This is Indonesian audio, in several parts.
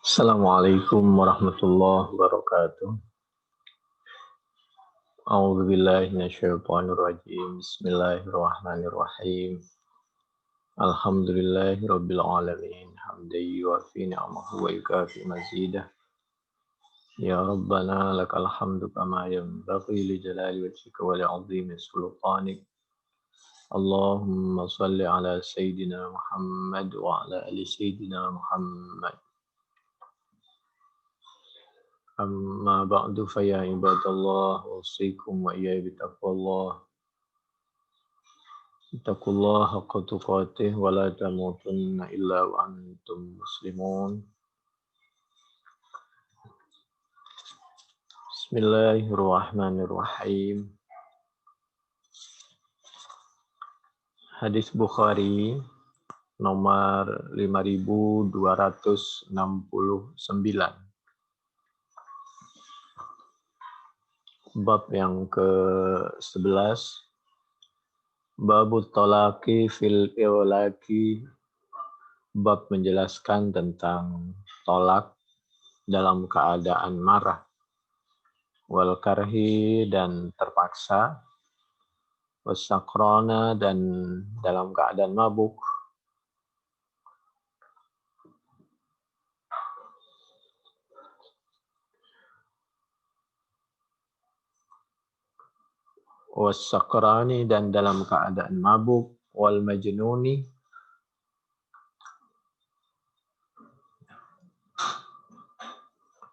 Assalamualaikum warahmatullahi wabarakatuh. A'udzu billahi minasyaitonir rajim. Bismillahirrahmanirrahim. Alhamdulillahi rabbil alamin. Hamdan yuwafi ni'amahu wa yukafi mazidah. Ya Rabbana lakal hamdu kama yanbaghi li jalali wajhika wa li 'azimi sultanik. Allahumma salli ala sayyidina Muhammad wa ala ali sayyidina Muhammad. Amma ba'du fa ya ibadallah usikum wa iyaya bitaqwallah. Ittaqullaha haqqa tuqatih wa la tamutunna illa wa antum muslimun. Bismillahirrahmanirrahim. Hadis Bukhari nomor 5269. Bab yang ke-11. Babut talaqi fil iwlaki. Bab menjelaskan tentang tolak dalam keadaan marah. Wal karhi dan terpaksa. Wasakrona dan dalam keadaan mabuk. Wasakrani dan dalam keadaan mabuk. Wal majnuni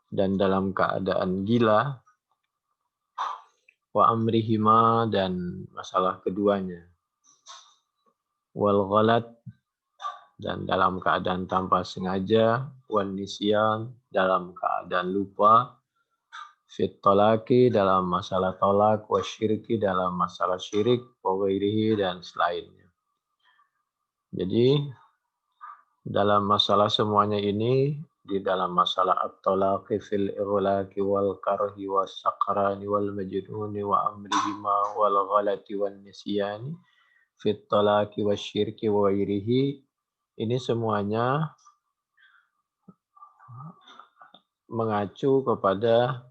dan dalam keadaan gila. Wa amrihima dan masalah keduanya. Wal ghalat dan dalam keadaan tanpa sengaja. Wan nisyan dalam keadaan lupa. Fit talaki dalam masalah tolak. Wa syirki dalam masalah syirik. Wa ghairihi dan selainnya. Jadi dalam masalah semuanya ini, di dalam masalah at-talaqi fil ighlaqi wal karhi was sakrani wal majnuni wa amrihima wal ghalati wan nisyani fit talaqi wasyirki wa ghairihi, ini semuanya mengacu kepada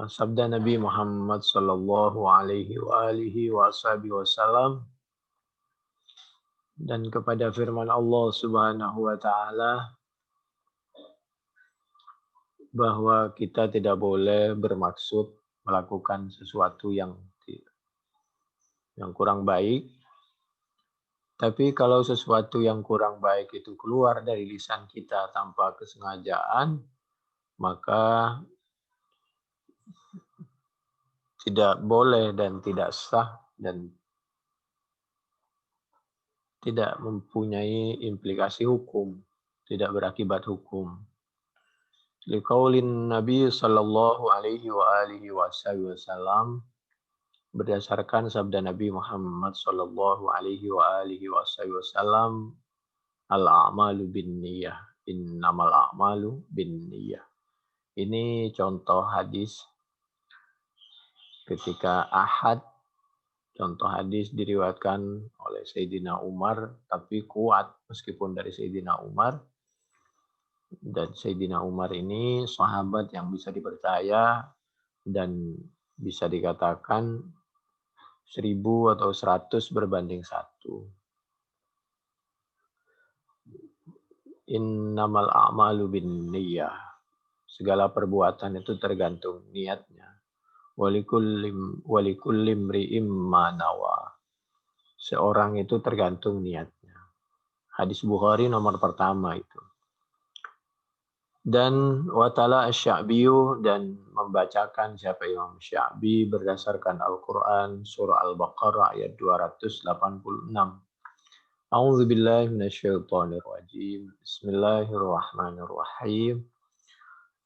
sabda Nabi Muhammad sallallahu alaihi wa alihi wasallam dan kepada firman Allah Subhanahu wa taala bahwa kita tidak boleh bermaksud melakukan sesuatu yang kurang baik. Tapi kalau sesuatu yang kurang baik itu keluar dari lisan kita tanpa kesengajaan, maka tidak boleh dan tidak sah dan tidak mempunyai implikasi hukum, tidak berakibat hukum. Liqaulin Nabi sallallahu alaihi wa alihi wasallam, berdasarkan sabda Nabi Muhammad sallallahu alaihi wa alihi wasallam, al-a'malu binniyah, innamal a'malu binniyah. Ini contoh hadis ketika Ahad. Contoh hadis diriwayatkan oleh Sayyidina Umar, tapi kuat meskipun dari Sayyidina Umar. Dan Sayyidina Umar ini sahabat yang bisa dipercaya dan bisa dikatakan 1000 atau 100 berbanding 1. Innamal a'malu binniyah. Segala perbuatan itu tergantung niatnya. Walikullim ri'im ma nawa. Seorang itu tergantung niatnya. Hadis Bukhari nomor pertama itu. Dan watala asy-Sya'biyu, dan membacakan siapa Imam Sya'bi berdasarkan Al-Quran surah Al-Baqarah ayat 286. A'udzu billahi minasyaitonir rajim. Bismillahirrahmanirrahim.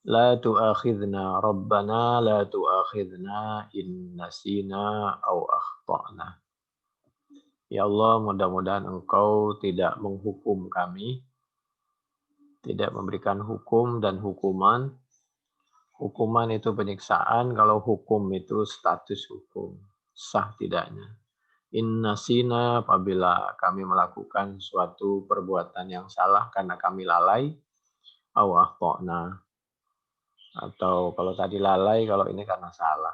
La tu'akhidna rabbana la tu'akhidna in nasina aw akhtana. Ya Allah, mudah-mudahan Engkau tidak menghukum kami, tidak memberikan hukum dan hukuman. Hukuman itu penyiksaan, kalau hukum itu status hukum, sah tidaknya. In nasina, apabila kami melakukan suatu perbuatan yang salah karena kami lalai, aw akhtana, atau kalau tadi lalai, kalau ini karena salah.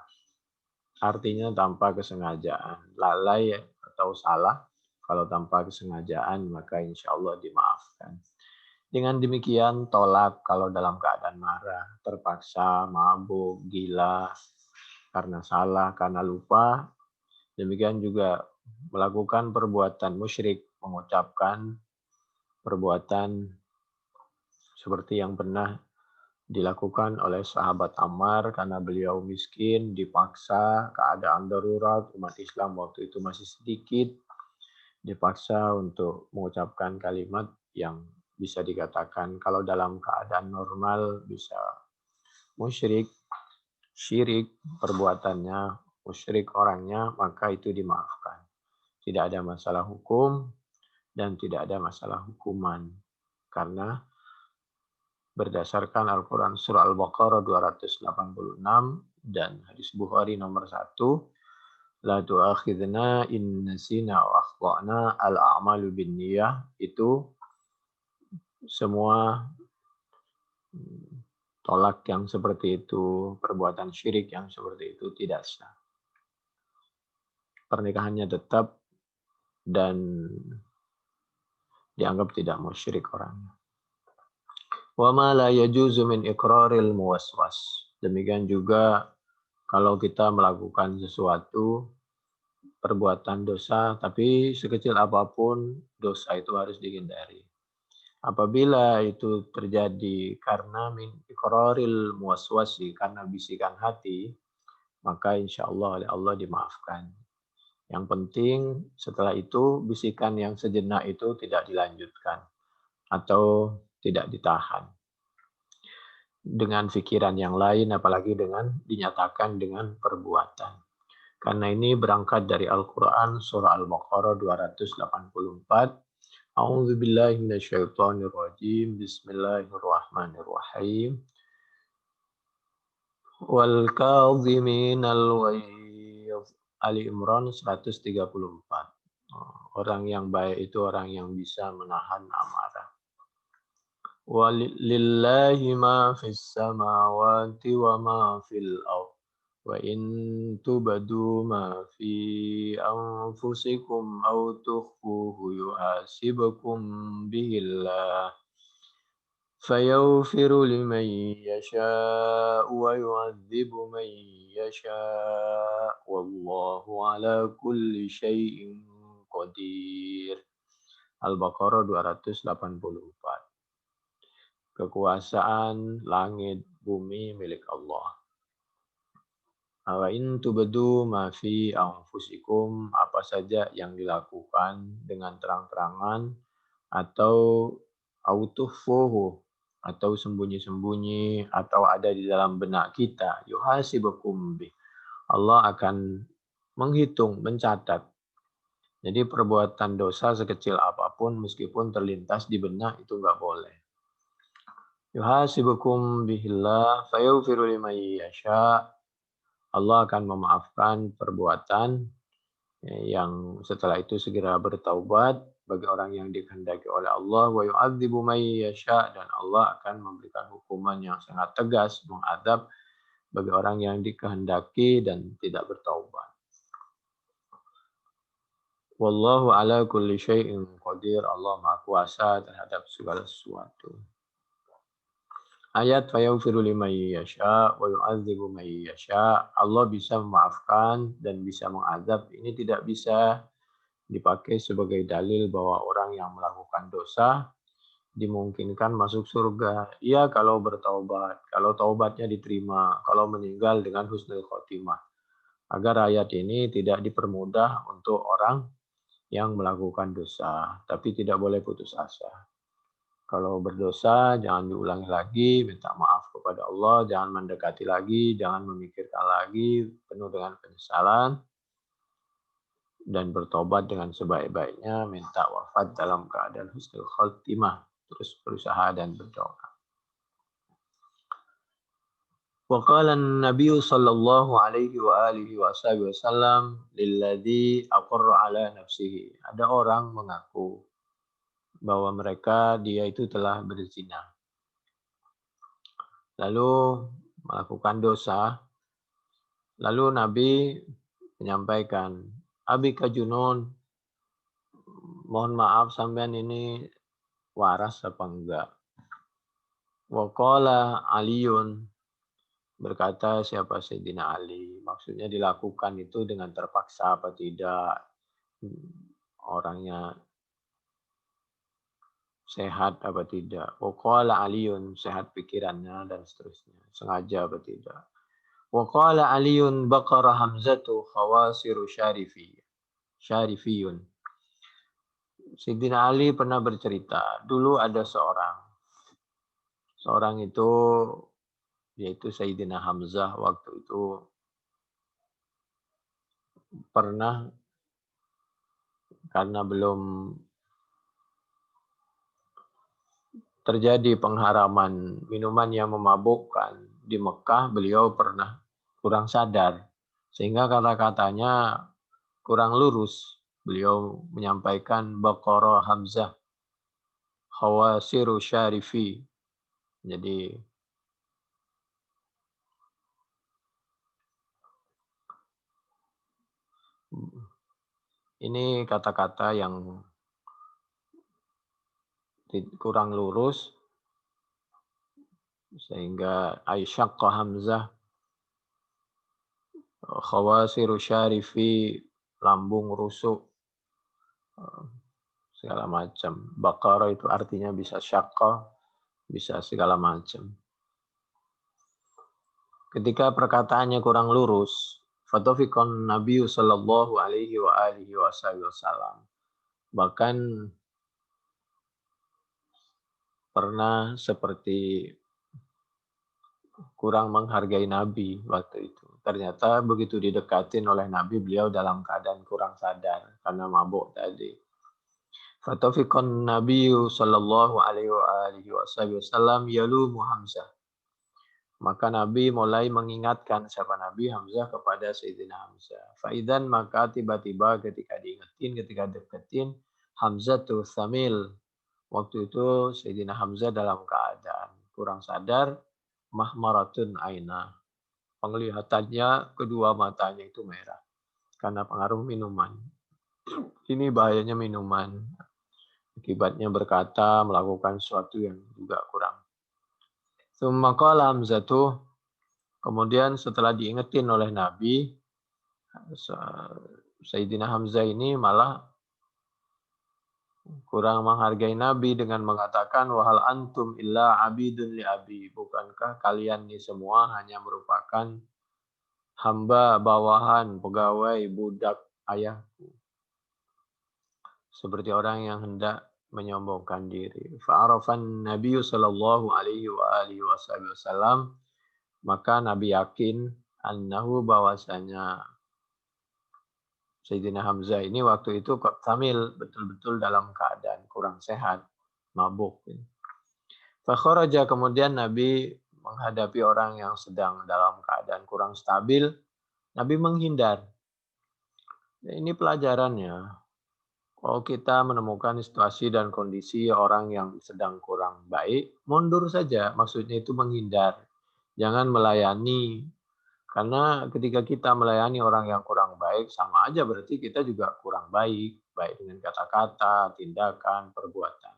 Artinya tanpa kesengajaan. Lalai atau salah, kalau tanpa kesengajaan maka insya Allah dimaafkan. Dengan demikian tolak kalau dalam keadaan marah, terpaksa, mabuk, gila, karena salah, karena lupa. Demikian juga melakukan perbuatan musyrik, mengucapkan perbuatan seperti yang pernah dilakukan oleh sahabat Ammar karena beliau miskin, dipaksa, keadaan darurat, umat Islam waktu itu masih sedikit, dipaksa untuk mengucapkan kalimat yang bisa dikatakan kalau dalam keadaan normal bisa musyrik, syirik perbuatannya, musyrik orangnya, maka itu dimaafkan. Tidak ada masalah hukum dan tidak ada masalah hukuman. Karena berdasarkan Al-Quran Surah Al-Baqarah 286 dan hadis Bukhari nomor 1, La tu'akhidna in nasina wa akhtana al-a'malu binniyah, itu semua tolak yang seperti itu, perbuatan syirik yang seperti itu tidak sah. Pernikahannya tetap dan dianggap tidak musyrik orangnya. Wa ma la yajuzu min iqraril muwaswas. Demikian juga kalau kita melakukan sesuatu perbuatan dosa, tapi sekecil apapun dosa itu harus dihindari. Apabila itu terjadi karena min iqraril muwaswasi, karena bisikan hati, maka insya Allah oleh Allah dimaafkan. Yang penting setelah itu bisikan yang sejenak itu tidak dilanjutkan atau tidak ditahan dengan pikiran yang lain, apalagi dengan dinyatakan dengan perbuatan. Karena ini berangkat dari Al-Quran surah Al-Baqarah 284. A'udzu billahi minasyaitonir rajim. Bismillahirrahmanirrahim. Wal kadhiminal ghaidh. Ali Imran 134. Orang yang baik itu orang yang bisa menahan amarah. Walillahi ma fis samawati wa ma fil ardh. Wa in tubadu ma fi anfusikum aw tukhfuhu yuhasibukum bihillah. Fayaghfiru liman yasha'u wa yu'adzibu man yasha'u. Wallahu ala kulli syai'in qadir. Al-Baqarah 284. Kekuasaan langit bumi milik Allah. Wa in tubdu ma fi anfusikum, apa saja yang dilakukan dengan terang-terangan atau autuhfuhu, atau sembunyi-sembunyi atau ada di dalam benak kita, yuhasibukum bih. Allah akan menghitung, mencatat. Jadi perbuatan dosa sekecil apapun meskipun terlintas di benak itu enggak boleh. Yuhasibukum bihillah fayaghfiru liman yasha. Allah akan memaafkan perbuatan yang setelah itu segera bertaubat bagi orang yang dikehendaki oleh Allah, wa yu'adzibu man yasha, dan Allah akan memberikan hukuman yang sangat tegas, mengadab bagi orang yang dikehendaki dan tidak bertaubat. Wallahu ala kulli syai'in qadir. Allah Maha Kuasa terhadap segala sesuatu. Ayat fayaghfiru liman yasha wa yu'adzibu man yasha. Allah bisa memaafkan dan bisa mengadab. Ini tidak bisa dipakai sebagai dalil bahwa orang yang melakukan dosa dimungkinkan masuk surga. Iya kalau bertaubat, kalau taubatnya diterima, kalau meninggal dengan husnul khotimah. Agar ayat ini tidak dipermudah untuk orang yang melakukan dosa, tapi tidak boleh putus asa. Kalau berdosa, jangan diulangi lagi, minta maaf kepada Allah, jangan mendekati lagi, jangan memikirkan lagi, penuh dengan penyesalan, dan bertobat dengan sebaik-baiknya, minta wafat dalam keadaan husnul khotimah, terus berusaha dan berdoa. Wa qala an-nabiy sallallahu alaihi wa alihi wasallam lilladzi aqarra ala nafsihi. Ada orang mengaku bahwa dia itu telah berzina. Lalu melakukan dosa. Lalu Nabi menyampaikan, Abika junun, mohon maaf sampean ini waras apa enggak? Wa qala Aliun, berkata siapa Sayyidina Ali, maksudnya dilakukan itu dengan terpaksa apa tidak, orangnya sehat apa tidak. Wa qala Aliun, sehat pikirannya dan seterusnya, sengaja apa tidak. Wa qala Aliun baqara Hamzatu khawasiru syarifiyun. Sayyidina Ali pernah bercerita, dulu ada seorang itu yaitu Sayyidina Hamzah waktu itu pernah karena belum terjadi pengharaman minuman yang memabukkan di Mekah, beliau pernah kurang sadar. Sehingga kata-katanya kurang lurus. Beliau menyampaikan Baqara Hamzah khawasiru syarifi. Jadi ini kata-kata yang kurang lurus sehingga Aisyaqqa Hamzah khawasiru syarifi, lambung rusuk, segala macam. Baqara itu artinya bisa syaqqa, bisa segala macam. Ketika perkataannya kurang lurus, fatafiqan Nabi sallallahu alaihi wa alihi wasallam. Bahkan pernah seperti kurang menghargai Nabi waktu itu. Ternyata begitu didekatin oleh Nabi, beliau dalam keadaan kurang sadar karena mabuk tadi. Fatafiqan Nabi sallallahu alaihi wa alihi wasallam yalumu Hamzah. Maka Nabi mulai mengingatkan siapa Nabi Hamzah kepada Sayyidina Hamzah. Faidan maka tiba-tiba ketika diingetin, ketika deketin, Hamzah tuh samil. Waktu itu Sayyidina Hamzah dalam keadaan kurang sadar, mahmaratun aina. Penglihatannya kedua matanya itu merah karena pengaruh minuman. Ini bahayanya minuman. Akibatnya berkata melakukan sesuatu yang juga kurang. Summa qala Hamzatu, kemudian setelah diingetin oleh Nabi, Sayyidina Hamzah ini malah kurang menghargai Nabi dengan mengatakan wahal antum illa abidun li abi, bukankah kalian ini semua hanya merupakan hamba bawahan, pegawai, budak ayahku. Seperti orang yang hendak menyombongkan diri. Fa'arafan Nabi sallallahu alaihi wa alihi wasallam, maka Nabi yakin annahu bahwasanya Sayyidina Hamzah ini waktu itu kok tamil, betul-betul dalam keadaan kurang sehat, mabuk. Fakharaja, kemudian Nabi menghadapi orang yang sedang dalam keadaan kurang stabil, Nabi menghindar. Ini pelajarannya. Kalau kita menemukan situasi dan kondisi orang yang sedang kurang baik, mundur saja. Maksudnya itu menghindar. Jangan melayani. Karena ketika kita melayani orang yang kurang baik, sama aja berarti kita juga kurang baik. Baik dengan kata-kata, tindakan, perbuatan.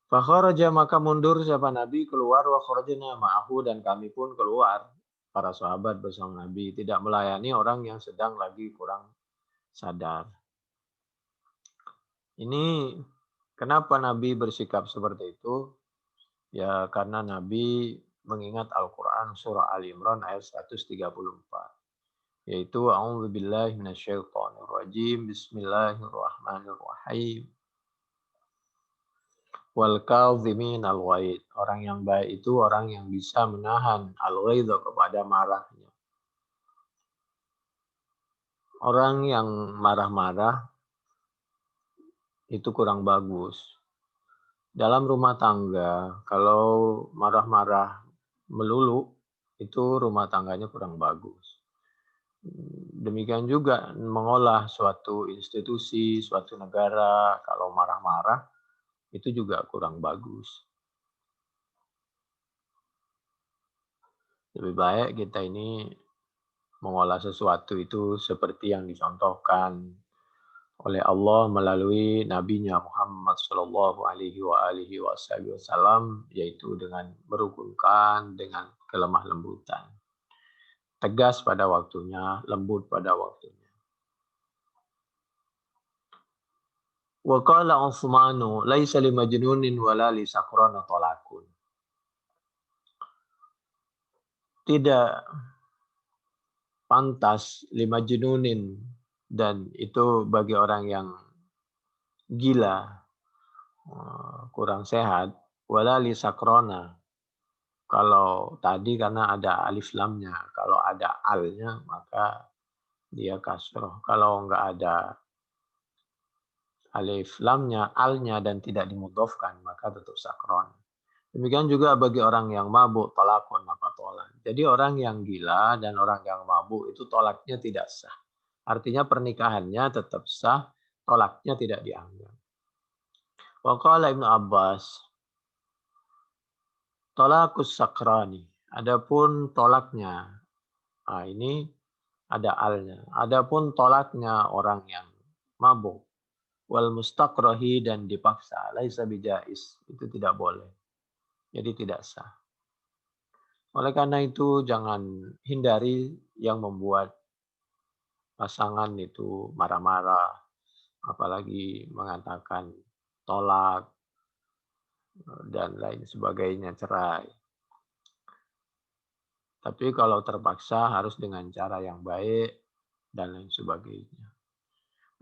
Fakharaja, maka mundur siapa Nabi, keluar, wa kharajna ma'ahu, dan kami pun keluar. Para sahabat bersama Nabi. Tidak melayani orang yang sedang lagi kurang sadar. Ini kenapa Nabi bersikap seperti itu? Ya karena Nabi mengingat Al-Quran surah Ali Imran ayat 134. Yaitu a'udzubillahi minasyaitonirrajim, bismillahirrahmanirrahim. Wal kadhimin al-ghaid. Orang yang baik itu orang yang bisa menahan al-ghaid kepada marahnya. Orang yang marah-marah itu kurang bagus. Dalam rumah tangga, kalau marah-marah melulu, itu rumah tangganya kurang bagus. Demikian juga mengolah suatu institusi, suatu negara, kalau marah-marah, itu juga kurang bagus. Lebih baik kita ini mengolah sesuatu itu seperti yang dicontohkan oleh Allah melalui Nabi-Nya Muhammad Shallallahu Alaihi Wasallam, yaitu dengan merukunkan, dengan kelemah lembutan, tegas pada waktunya, lembut pada waktunya. Wa qala Utsmanu laisa limajnunin wala li sakrana talakun. Tidak pantas limajnunin, dan itu bagi orang yang gila, kurang sehat, wala li sakrona. Kalau tadi karena ada alif lamnya, kalau ada alnya maka dia kasroh. Kalau enggak ada alif lamnya, alnya dan tidak dimudhofkan maka tetap sakron. Demikian juga bagi orang yang mabuk, tolakun maka tolak. Jadi orang yang gila dan orang yang mabuk itu tolaknya tidak sah. Artinya pernikahannya tetap sah, tolaknya tidak dianggap. Wa qala Ibnu Abbas, tolakus sakrani. Adapun tolaknya, ini ada alnya. Adapun tolaknya orang yang mabuk, wal mustaqrahi dan dipaksa, laisa bijais, itu tidak boleh. Jadi tidak sah. Oleh karena itu jangan hindari yang membuat pasangan itu marah-marah, apalagi mengatakan tolak dan lain sebagainya, cerai. Tapi kalau terpaksa harus dengan cara yang baik dan lain sebagainya.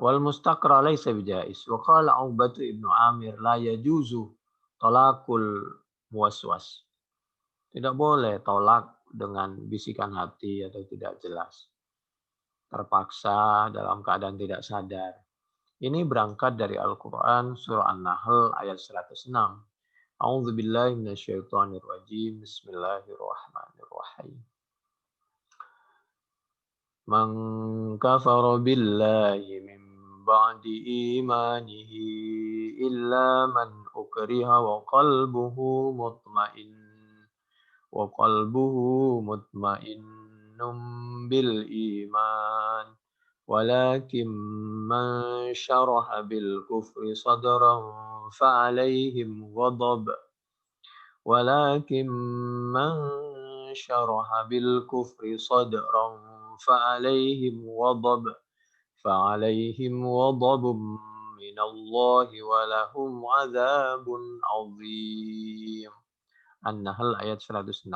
Wal mustaqra laysa bijais. Wa qala Uqbah ibnu Amir la yajuzu talaqul muwaswas. Tidak boleh tolak dengan bisikan hati atau tidak jelas. Terpaksa dalam keadaan tidak sadar. Ini berangkat dari Al-Quran surah An-Nahl ayat 106. A'udzu billahi minasyaitonir rajim. Bismillahirrahmanirrahim. Man kafara billahi min ba'di imanihi illa man ukriha wa qalbuhu mutmainnun bil iman. ولكن من شرح بالكفر صدرا فعليهم غضب ولكن من شرح بالكفر صدرا فعليهم غضب من الله ولهم عذاب عظيم. An-Nahl ayat 106.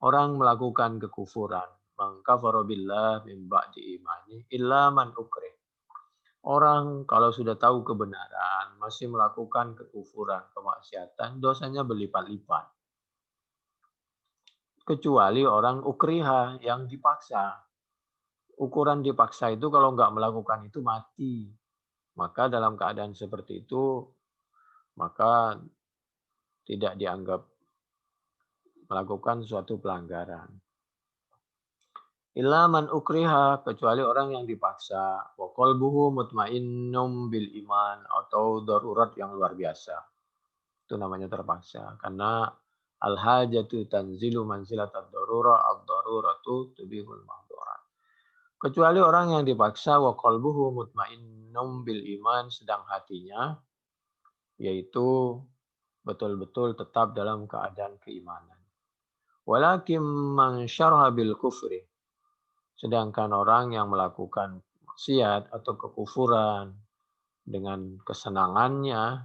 Orang melakukan kekufuran, mangkafara billah min ba'di imani illa man ukrih. Orang kalau sudah tahu kebenaran masih melakukan kekufuran, kemaksiatan, dosanya berlipat-lipat. Kecuali orang ukriha yang dipaksa. Ukuran dipaksa itu kalau nggak melakukan itu mati. Maka dalam keadaan seperti itu, maka tidak dianggap melakukan suatu pelanggaran. Illa man ukriha, kecuali orang yang dipaksa, wa qalbuhu mutmainnum bil iman, atau darurat yang luar biasa. Itu namanya terpaksa, karena al-hajatu tanzilu manzilatad darura, ad-daruratu tubihul mahdurat. Kecuali orang yang dipaksa, wa qalbuhu mutmainnum bil iman, sedang hatinya yaitu betul-betul tetap dalam keadaan keimanan. Walakin man syarha bil kufri, sedangkan orang yang melakukan maksiat atau kekufuran dengan kesenangannya,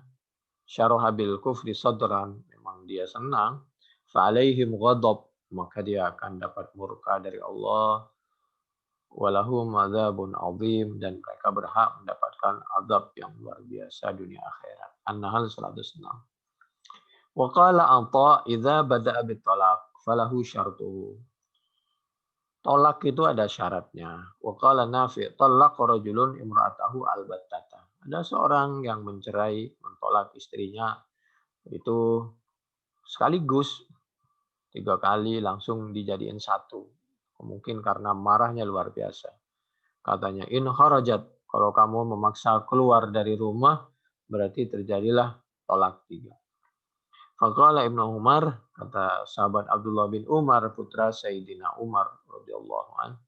syaraha bil kufri sadran, memang dia senang, fa alaihim ghadab, maka dia akan dapat murka dari Allah, walahum adzabun azim, dan mereka berhak mendapatkan azab yang luar biasa dunia akhirat. An-Nahl 106. Wa qala Atha idza bada'a bit talaq falahu syartuhu. Tolak itu ada syaratnya. Wa qala Nafi' talaqa rajulun imra'atahu albattata. Ada seorang yang mencerai, mentolak istrinya itu sekaligus. 3 kali langsung dijadiin satu. Mungkin karena marahnya luar biasa. Katanya, in kharajat, kalau kamu memaksa keluar dari rumah, berarti terjadilah tolak 3. Faqala Ibnu Umar, kata sahabat Abdullah bin Umar, putra Sayyidina Umar radhiyallahu anhu,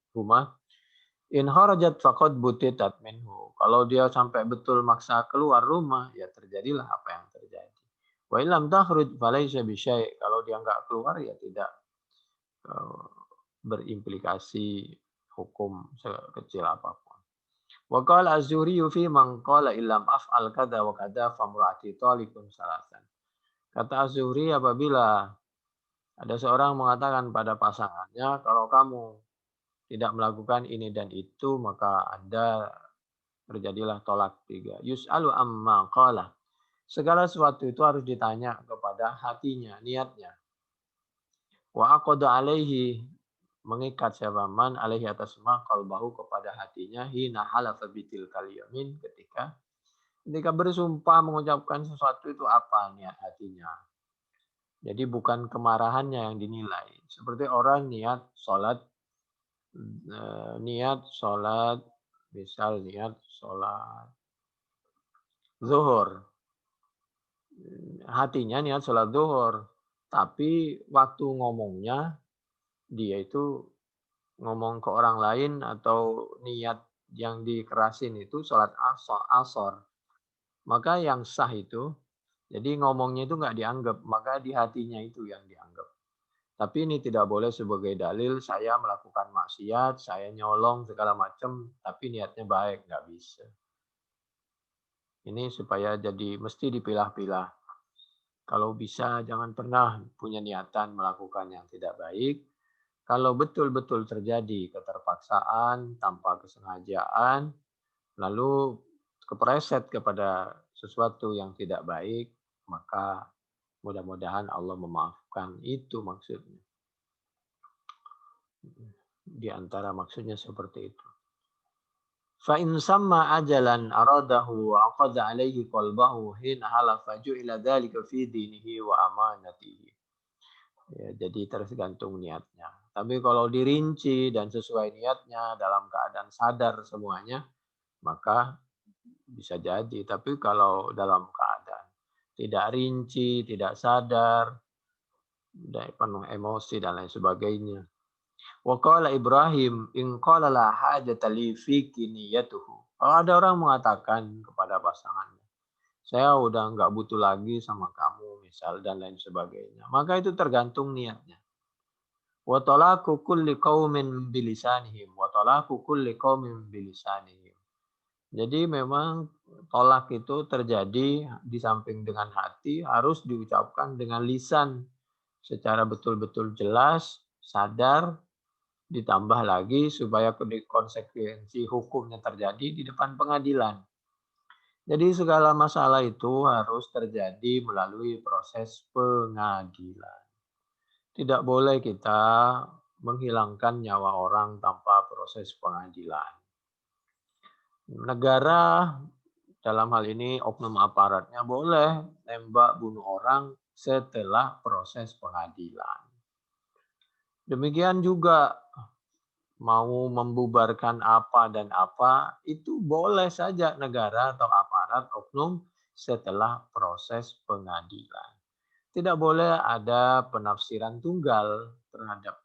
in kharajat faqad butitat minhu. Kalau dia sampai betul maksa keluar rumah, ya terjadilah apa yang terjadi. Wa illam takhruj falaysa bisyai'. Kalau dia enggak keluar, ya tidak berimplikasi hukum sekecil apapun. Wa qala Az-Zuhri fi man qala illam af'al kada wa kada famra'ati talikun salasan. Kata Az-Zuhri, apabila ada seorang mengatakan pada pasangannya, kalau kamu tidak melakukan ini dan itu, maka Anda terjadilah tolak 3. Yus'alu amma qala. Segala sesuatu itu harus ditanya kepada hatinya, niatnya. Wa aqada alaihi, mengikat siapa man alaihi atas ma qalbahu, kepada hatinya, hina halafa bitil kaliyamin, ketika bersumpah mengucapkan sesuatu itu apa niat hatinya. Jadi bukan kemarahannya yang dinilai. Seperti orang niat sholat, misal niat sholat zuhur. Hatinya niat sholat zuhur. Tapi waktu ngomongnya, dia itu ngomong ke orang lain atau niat yang dikerasin itu sholat asar. Maka yang sah itu, jadi ngomongnya itu nggak dianggap, maka di hatinya itu yang dianggap. Tapi ini tidak boleh sebagai dalil saya melakukan maksiat, saya nyolong segala macam, tapi niatnya baik, nggak bisa. Ini supaya jadi mesti dipilah-pilah. Kalau bisa jangan pernah punya niatan melakukan yang tidak baik. Kalau betul-betul terjadi keterpaksaan tanpa kesengajaan, lalu kepreset kepada sesuatu yang tidak baik, maka mudah-mudahan Allah memaafkan. Itu maksudnya. Di antara maksudnya seperti itu. Fa in samma ajalan aradahu wa aqada alaihi qalbahu hin halafa ju'ila dzalika fi dinihi wa amanatihi. Ya, jadi tergantung niatnya. Tapi kalau dirinci dan sesuai niatnya dalam keadaan sadar semuanya, maka bisa jadi. Tapi kalau dalam keadaan tidak rinci, tidak sadar, penuh emosi dan lain sebagainya. Wa qala Ibrahim in qala la hajata li fi niyatuhu. Kalau ada orang mengatakan kepada pasangannya, saya udah nggak butuh lagi sama kamu misal dan lain sebagainya, maka itu tergantung niatnya. Wa talaqu kulli qaumin bilisanihim wa talaqu kulli qaumin bilisanihim. Jadi memang tolak itu terjadi di samping dengan hati, harus diucapkan dengan lisan secara betul-betul jelas, sadar, ditambah lagi supaya konsekuensi hukumnya terjadi di depan pengadilan. Jadi segala masalah itu harus terjadi melalui proses pengadilan. Tidak boleh kita menghilangkan nyawa orang tanpa proses pengadilan. Negara dalam hal ini oknum aparatnya boleh tembak bunuh orang setelah proses pengadilan. Demikian juga mau membubarkan apa dan apa, itu boleh saja negara atau aparat oknum setelah proses pengadilan. Tidak boleh ada penafsiran tunggal terhadap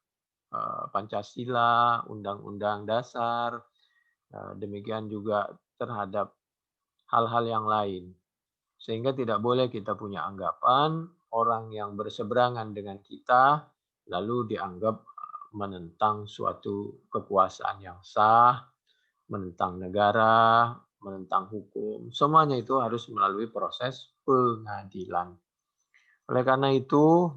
Pancasila, Undang-Undang Dasar, demikian juga terhadap hal-hal yang lain. Sehingga tidak boleh kita punya anggapan orang yang berseberangan dengan kita lalu dianggap menentang suatu kekuasaan yang sah, menentang negara, menentang hukum. Semuanya itu harus melalui proses pengadilan. Oleh karena itu,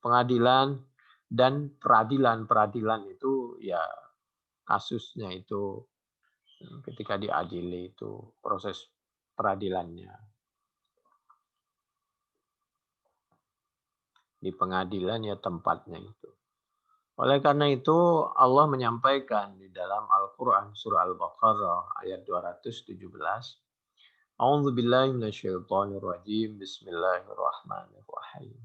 pengadilan dan peradilan itu ya kasusnya itu ketika diadili itu proses peradilannya. Di pengadilan ya tempatnya itu. Oleh karena itu Allah menyampaikan di dalam Al-Quran surah Al-Baqarah ayat 217. A'udzu billahi minasyaitonir rajim. Bismillahirrahmanirrahim.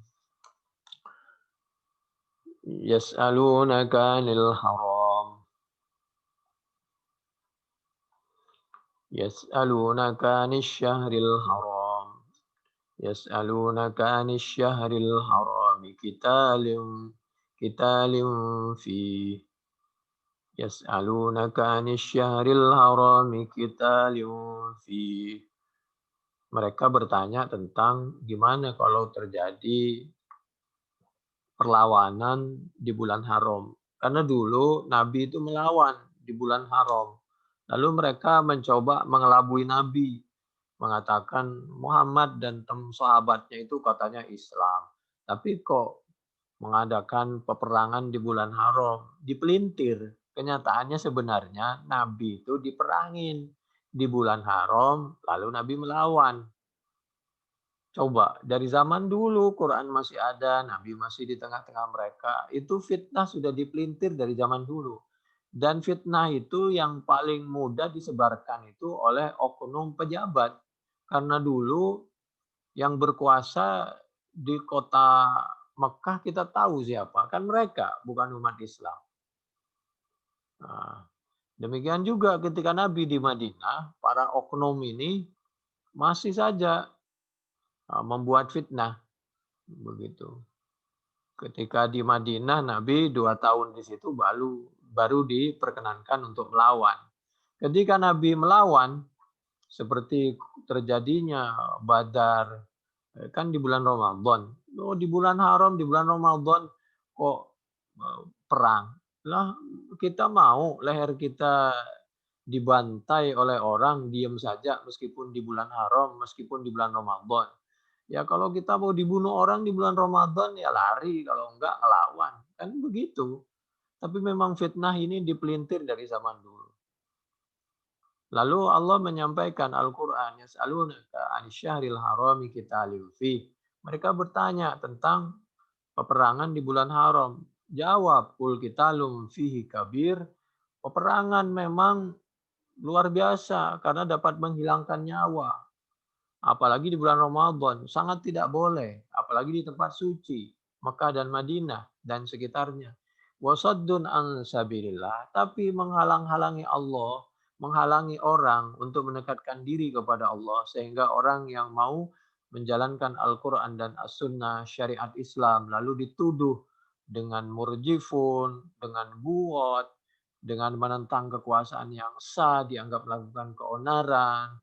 Yas'alunaka 'anil haram. Yas'alunaka 'anil syahril haram. Yas'alunaka 'anil syahril haram. Qitalin fi. Yas'alunaka 'anil syahril haram. Qitalin fi. Mereka bertanya tentang gimana kalau terjadi perlawanan di bulan haram. Karena dulu Nabi itu melawan di bulan haram. Lalu mereka mencoba mengelabui Nabi. Mengatakan Muhammad dan sahabatnya itu katanya Islam. Tapi kok mengadakan peperangan di bulan haram, dipelintir. Kenyataannya sebenarnya Nabi itu diperangin di bulan haram, lalu Nabi melawan. Coba dari zaman dulu Quran masih ada, Nabi masih di tengah-tengah mereka, itu fitnah sudah dipelintir dari zaman dulu. Dan fitnah itu yang paling mudah disebarkan itu oleh oknum pejabat. Karena dulu yang berkuasa di kota Mekah kita tahu siapa, kan mereka, bukan umat Islam. Nah, demikian juga ketika Nabi di Madinah, para oknum ini masih saja membuat fitnah, begitu. Ketika di Madinah, Nabi 2 tahun di situ baru diperkenankan untuk melawan. Ketika Nabi melawan, seperti terjadinya Badar, kan di bulan Ramadan. Oh, di bulan haram, di bulan Ramadan kok perang. Lah, kita mau leher kita dibantai oleh orang, diam saja meskipun di bulan haram, meskipun di bulan Ramadan. Ya kalau kita mau dibunuh orang di bulan Ramadan ya lari, kalau enggak ngelawan. Kan begitu. Tapi memang fitnah ini dipelintir dari zaman dulu. Lalu Allah menyampaikan Al-Qur'an, yas'alunaka 'anil syahril harami qitalin fi. Mereka bertanya tentang peperangan di bulan haram. Jawab, qul qitalun fihi kabir. Peperangan memang luar biasa karena dapat menghilangkan nyawa. Apalagi di bulan Ramadan, sangat tidak boleh. Apalagi di tempat suci, Mekah dan Madinah dan sekitarnya. Wasaddun an sabilillah, tapi menghalang-halangi Allah, menghalangi orang untuk mendekatkan diri kepada Allah, sehingga orang yang mau menjalankan Al-Quran dan As-Sunnah syariat Islam, lalu dituduh dengan murjifun, dengan buot, dengan menentang kekuasaan yang sah, dianggap melakukan keonaran,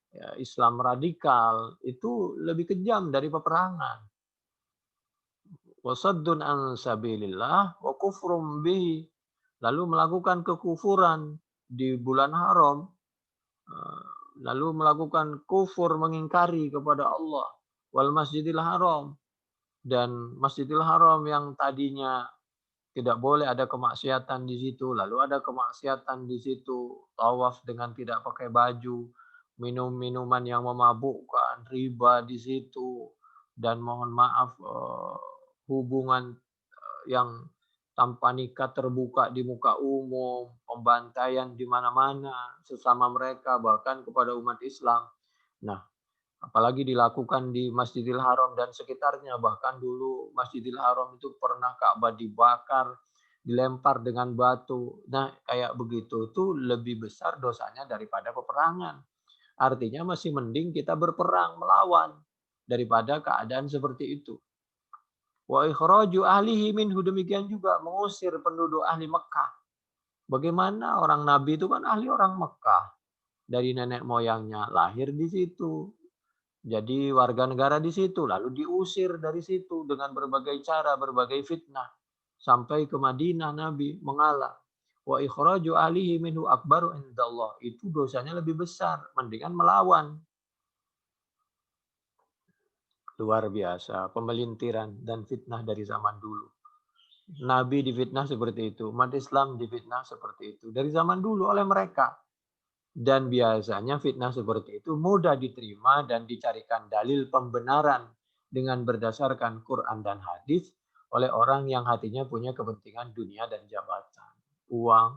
ya, Islam radikal itu lebih kejam dari peperangan. Wasaddun an sabilillah wa kufrum bihi. Lalu melakukan kekufuran di bulan haram, lalu melakukan kufur mengingkari kepada Allah wal masjidil haram, dan Masjidil Haram yang tadinya tidak boleh ada kemaksiatan di situ, lalu ada kemaksiatan di situ, tawaf dengan tidak pakai baju, minum minuman yang memabukkan, riba di situ, dan mohon maaf hubungan yang tanpa nikah terbuka di muka umum, pembantaian di mana-mana sesama mereka, bahkan kepada umat Islam. Nah, apalagi dilakukan di Masjidil Haram dan sekitarnya. Bahkan dulu Masjidil Haram itu pernah Ka'bah dibakar, dilempar dengan batu. Nah, kayak begitu itu lebih besar dosanya daripada peperangan. Artinya masih mending kita berperang, melawan, daripada keadaan seperti itu. Wa ikhraju ahlihi minhu, demikian juga mengusir penduduk ahli Mekah. Bagaimana orang Nabi itu kan ahli orang Mekah. Dari nenek moyangnya lahir di situ, jadi warga negara di situ, lalu diusir dari situ dengan berbagai cara, berbagai fitnah. Sampai ke Madinah Nabi mengalah. Wa ikhraju alihi minhu akbaru indallah. Itu dosanya lebih besar, mendingan melawan. Luar biasa, pemelintiran dan fitnah dari zaman dulu. Nabi difitnah seperti itu, umat Islam difitnah seperti itu. Dari zaman dulu oleh mereka. Dan biasanya fitnah seperti itu mudah diterima dan dicarikan dalil pembenaran dengan berdasarkan Quran dan hadis oleh orang yang hatinya punya kepentingan dunia dan jabatan, uang.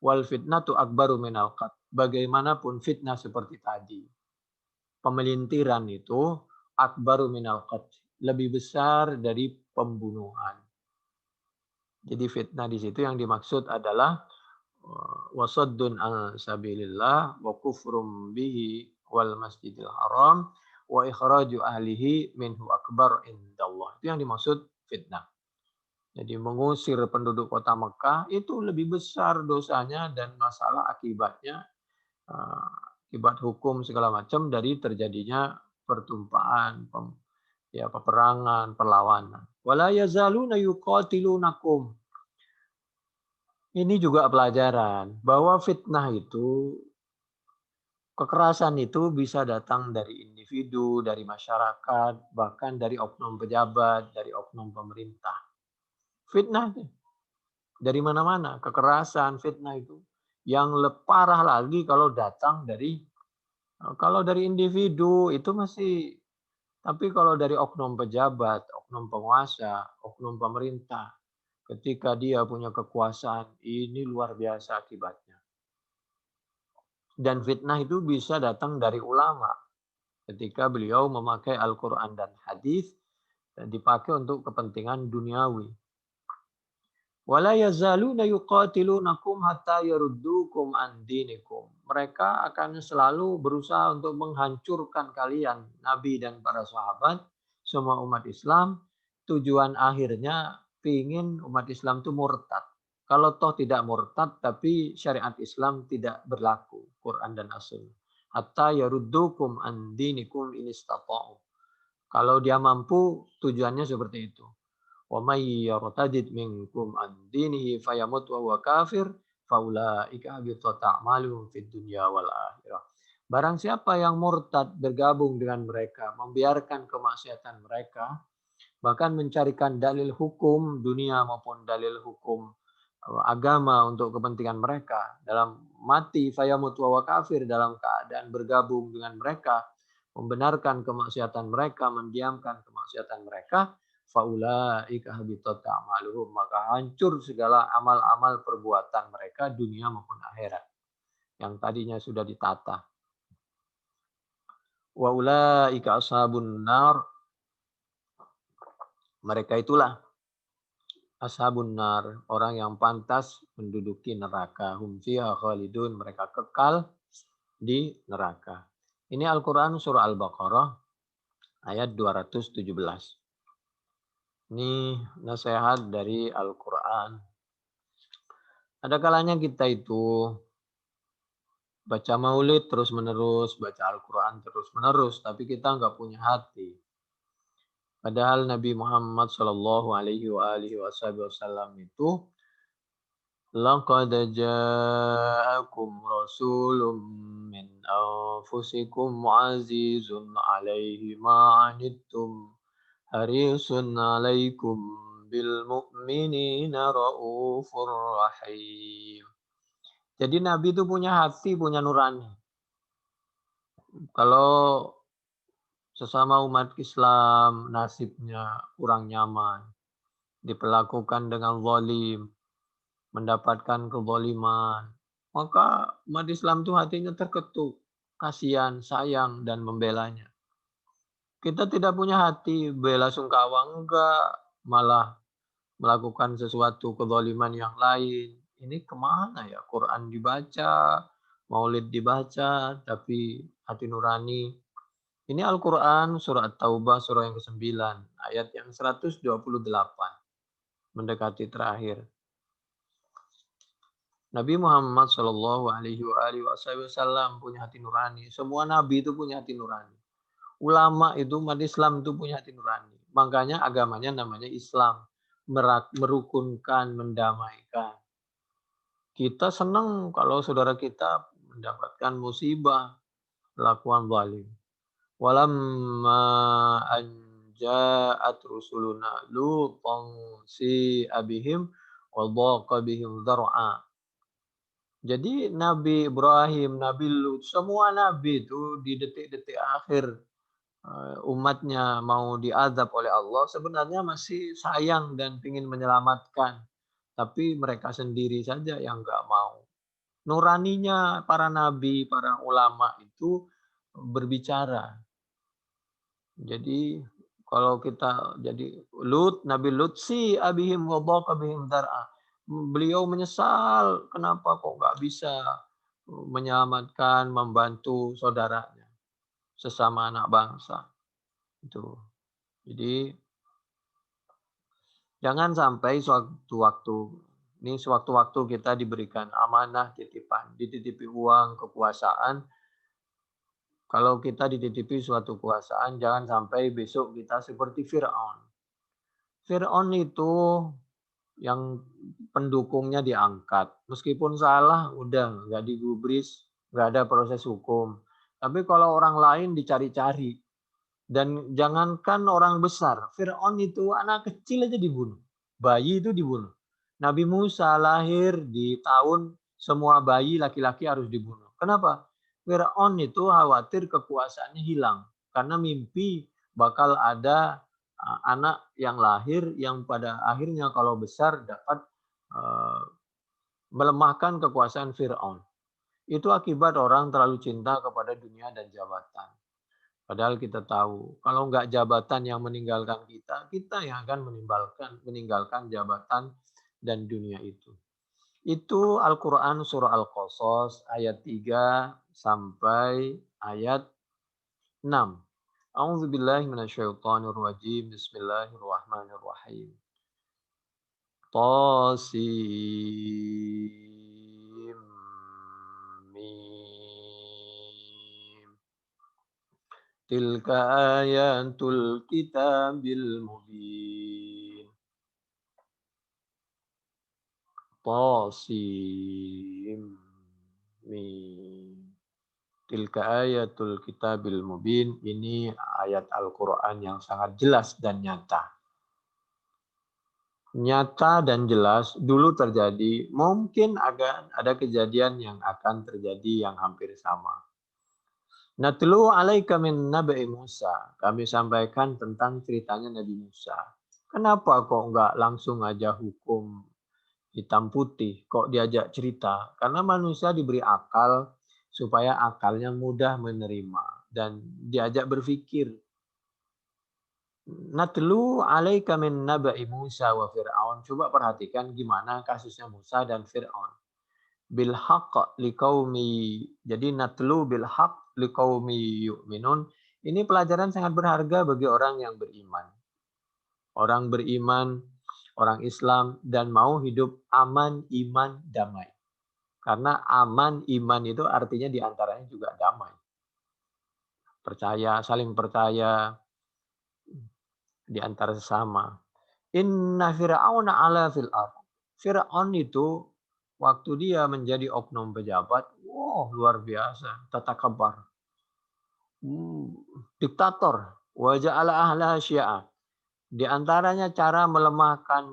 Wal fitnatu akbaru minal qatl. Bagaimanapun fitnah seperti tadi, pemelintiran itu akbaru minal qatl, lebih besar dari pembunuhan. Jadi fitnah di situ yang dimaksud adalah wasaddun an sabilillah wa kufrum bihi wal masjidil haram wa ikhraju ahlihi minhu akbar indallah. Itu yang dimaksud fitnah. Jadi mengusir penduduk kota Mekah itu lebih besar dosanya dan masalah akibatnya, akibat hukum segala macam dari terjadinya pertumpahan, peperangan, perlawanan. Wala yazaluna yuqatilunakum. Ini juga pelajaran bahwa fitnah itu, kekerasan itu bisa datang dari individu, dari masyarakat, bahkan dari oknum pejabat, dari oknum pemerintah. Fitnah itu dari mana-mana, kekerasan, fitnah itu. Yang parah lagi kalau dari individu itu masih, tapi kalau dari oknum pejabat, oknum penguasa, oknum pemerintah, ketika dia punya kekuasaan, ini luar biasa akibatnya. Dan fitnah itu bisa datang dari ulama. Ketika beliau memakai Al-Quran dan hadis dan dipakai untuk kepentingan duniawi. Wala yazaluna yuqatilunakum hatta yaruddukum an dinikum. Mereka akan selalu berusaha untuk menghancurkan kalian, Nabi dan para sahabat, semua umat Islam. Tujuan akhirnya ingin umat Islam itu murtad. Kalau toh tidak murtad, tapi syariat Islam tidak berlaku, Quran dan As-Sunnah. Hatta yaruddukum an dinikum in istata'u. Kalau dia mampu, tujuannya seperti itu. Wa may yartadid minkum an dinihi fayamut wa huwa kafir faulaika habitat a'maluhum fid dunya wal akhirah. Barang siapa yang murtad bergabung dengan mereka, membiarkan kemaksiatan mereka, bahkan mencarikan dalil hukum dunia maupun dalil hukum agama untuk kepentingan mereka, dalam mati fayamut wa huwa kafir, dalam keadaan bergabung dengan mereka, membenarkan kemaksiatan mereka, mendiamkan kemaksiatan mereka, faulaika habitat a'maluhum, maka hancur segala amal-amal perbuatan mereka dunia maupun akhirat yang tadinya sudah ditata. Wa ulaika ashabun nar, mereka itulah ashabun nar, orang yang pantas menduduki neraka. Hum fiha khalidun, mereka kekal di neraka. Ini Al-Quran surah Al-Baqarah ayat 217. Ini nasihat dari Al-Quran. Ada kalanya kita itu baca maulid terus-menerus, baca Al-Quran terus-menerus, tapi kita nggak punya hati. Padahal Nabi Muhammad Shallallahu Alaihi Wasallam itu, laqad ja'akum rasulun min anfusikum azizun alaihi ma anittum harisun alaikum bil mu'minina raufur rahim. Jadi Nabi itu punya hati, punya nurani. Kalau sesama umat Islam nasibnya kurang nyaman, diperlakukan dengan zalim, mendapatkan kezaliman, maka umat Islam itu hatinya terketuk, kasihan, sayang, dan membelanya. Kita tidak punya hati bela sungkawa, enggak, malah melakukan sesuatu kezaliman yang lain. Ini kemana ya? Quran dibaca, maulid dibaca, tapi hati nurani. Ini Al-Quran surah At-Taubah surah yang ke-9 ayat yang 128 mendekati terakhir. Nabi Muhammad Shallallahu Alaihi Wasallam punya hati nurani. Semua nabi itu punya hati nurani. Ulama itu, umat Islam itu punya hati nurani. Makanya agamanya namanya Islam, merukunkan, mendamaikan. Kita senang kalau saudara kita mendapatkan musibah, kelakuan zalim. Walamma anja'at rusuluna lutan si abihim wa dhaqa bihim dzar'a. Jadi Nabi Ibrahim, Nabi Lut, semua nabi itu di detik-detik akhir umatnya mau diazab oleh Allah, sebenarnya masih sayang dan ingin menyelamatkan. Tapi mereka sendiri saja yang nggak mau. Nuraninya para nabi, para ulama itu berbicara. Jadi Kalau kita jadi Nabi Lut si abihim wa dhaqa bihim dar'a. Beliau menyesal kenapa kok nggak bisa menyelamatkan, membantu saudaranya sesama anak bangsa. Itu. Jadi jangan sampai sewaktu-waktu kita diberikan amanah titipan, dititipi uang, kekuasaan. Kalau kita dititipi suatu kekuasaan, jangan sampai besok kita seperti Fir'aun. Fir'aun itu yang pendukungnya diangkat. Meskipun salah, udah nggak digubris, nggak ada proses hukum. Tapi kalau orang lain dicari-cari, dan jangankan orang besar, Fir'aun itu anak kecil aja dibunuh. Bayi itu dibunuh. Nabi Musa lahir di tahun semua bayi laki-laki harus dibunuh. Kenapa? Fir'aun itu khawatir kekuasaannya hilang. Karena mimpi bakal ada anak yang lahir yang pada akhirnya kalau besar dapat melemahkan kekuasaan Fir'aun. Itu akibat orang terlalu cinta kepada dunia dan jabatan. Padahal kita tahu, kalau nggak jabatan yang meninggalkan kita, kita yang akan meninggalkan jabatan dan dunia itu. Itu Al-Quran surah Al-Qasas ayat 3 sampai ayat 6. A'udzubillahi minasyaitonirrajim. Bismillahirrahmanirrahim. Tasim mim. Tilka ayatul kitabil mubin. Tasim mim. Tilka ayatul kitabil mubin. Ini ayat Al-Quran yang sangat jelas dan nyata. Nyata dan jelas dulu terjadi. Mungkin ada kejadian yang akan terjadi yang hampir sama. Natlu alaika min nabi Musa. Kami sampaikan tentang ceritanya Nabi Musa. Kenapa kok nggak langsung aja hukum hitam putih? Kok diajak cerita? Karena manusia diberi akal supaya akalnya mudah menerima dan diajak berpikir. Natlu alaika min nabi Musa wa Fir'aun. Coba perhatikan gimana kasusnya Musa dan Fir'aun. Bil haqq liqaumi. Jadi natlu bil haqq liqaumi yu'minun. Ini pelajaran sangat berharga bagi orang yang beriman. Orang beriman, orang Islam dan mau hidup aman, iman, damai. Karena aman, iman itu artinya diantaranya juga damai. Percaya, saling percaya di antara sesama. Inna fir'auna ala fil ardh. Fir'aun itu waktu dia menjadi oknum pejabat, wow luar biasa, tatakabar. Diktator, wa ja'ala ahlaha syi'a. Di antaranya cara melemahkan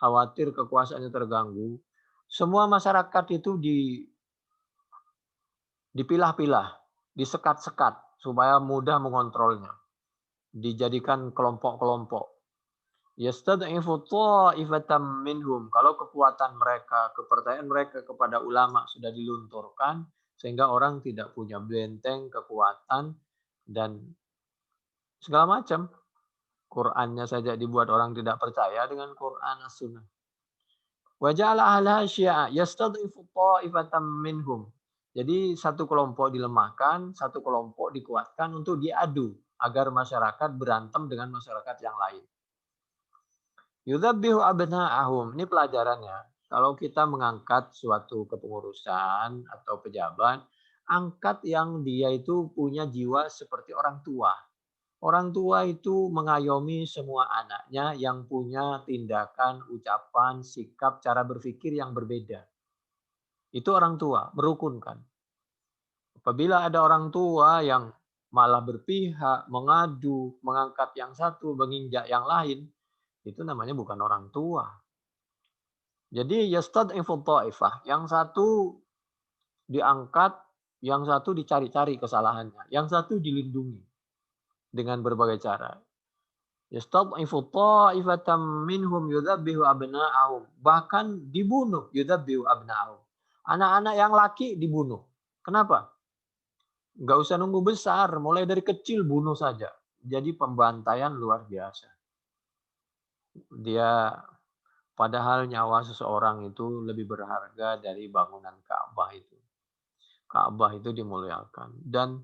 khawatir kekuasaannya terganggu, semua masyarakat itu dipilah-pilah, disekat-sekat supaya mudah mengontrolnya. Dijadikan kelompok-kelompok. Yastad'ifu ta'ifatan minhum. Kalau kekuatan mereka, kepercayaan mereka kepada ulama sudah dilunturkan sehingga orang tidak punya benteng, kekuatan dan segala macam. Qur'annya saja dibuat orang tidak percaya dengan Qur'an as-sunnah. Wa ja'ala ahlaha syi'a yastad'ifu ta'ifatan minhum. Jadi satu kelompok dilemahkan, satu kelompok dikuatkan untuk diadu agar masyarakat berantem dengan masyarakat yang lain. Yudhabbihu abna'ahum. Ini pelajarannya. Kalau kita mengangkat suatu kepengurusan atau pejabat, angkat yang dia itu punya jiwa seperti orang tua. Orang tua itu mengayomi semua anaknya yang punya tindakan, ucapan, sikap, cara berpikir yang berbeda. Itu orang tua, merukunkan. Apabila ada orang tua yang malah berpihak, mengadu, mengangkat yang satu, menginjak yang lain, itu namanya bukan orang tua. Jadi yastad'ifu ta'ifah, yang satu diangkat, yang satu dicari-cari kesalahannya, yang satu dilindungi dengan berbagai cara. Yastad'ifu ta'ifatan minhum yudhabbihu abna'ahum, bahkan dibunuh yudhabbihu abna'ahum. Anak-anak yang laki dibunuh. Kenapa? Enggak usah nunggu besar, mulai dari kecil bunuh saja. jadi pembantaian luar biasa. Dia padahal nyawa seseorang itu lebih berharga dari bangunan Ka'bah itu. Ka'bah itu dimuliakan dan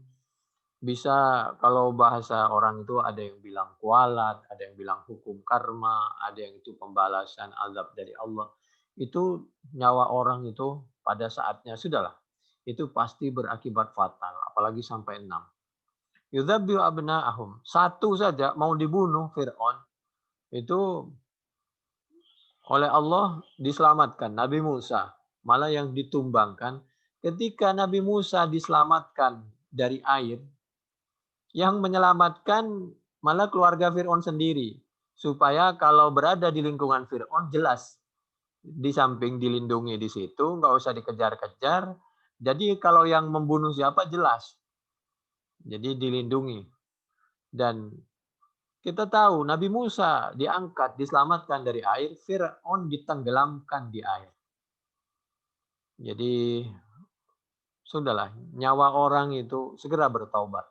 bisa kalau bahasa orang itu ada yang bilang kualat, ada yang bilang hukum karma, ada yang itu pembalasan azab dari Allah. Itu nyawa orang itu pada saatnya sudahlah. Itu pasti berakibat fatal, apalagi sampai 6. Yudzabihu abna'ahum. Satu saja mau dibunuh Fir'aun itu oleh Allah diselamatkan Nabi Musa. Malah yang ditumbangkan ketika Nabi Musa diselamatkan dari air, yang menyelamatkan malah keluarga Fir'aun sendiri. Supaya kalau berada di lingkungan Fir'aun jelas. Di samping dilindungi di situ, nggak usah dikejar-kejar. Jadi kalau yang membunuh siapa jelas. Jadi dilindungi. Dan kita tahu Nabi Musa diangkat, diselamatkan dari air, Fir'aun ditenggelamkan di air. Jadi sudahlah, nyawa orang itu segera bertaubat.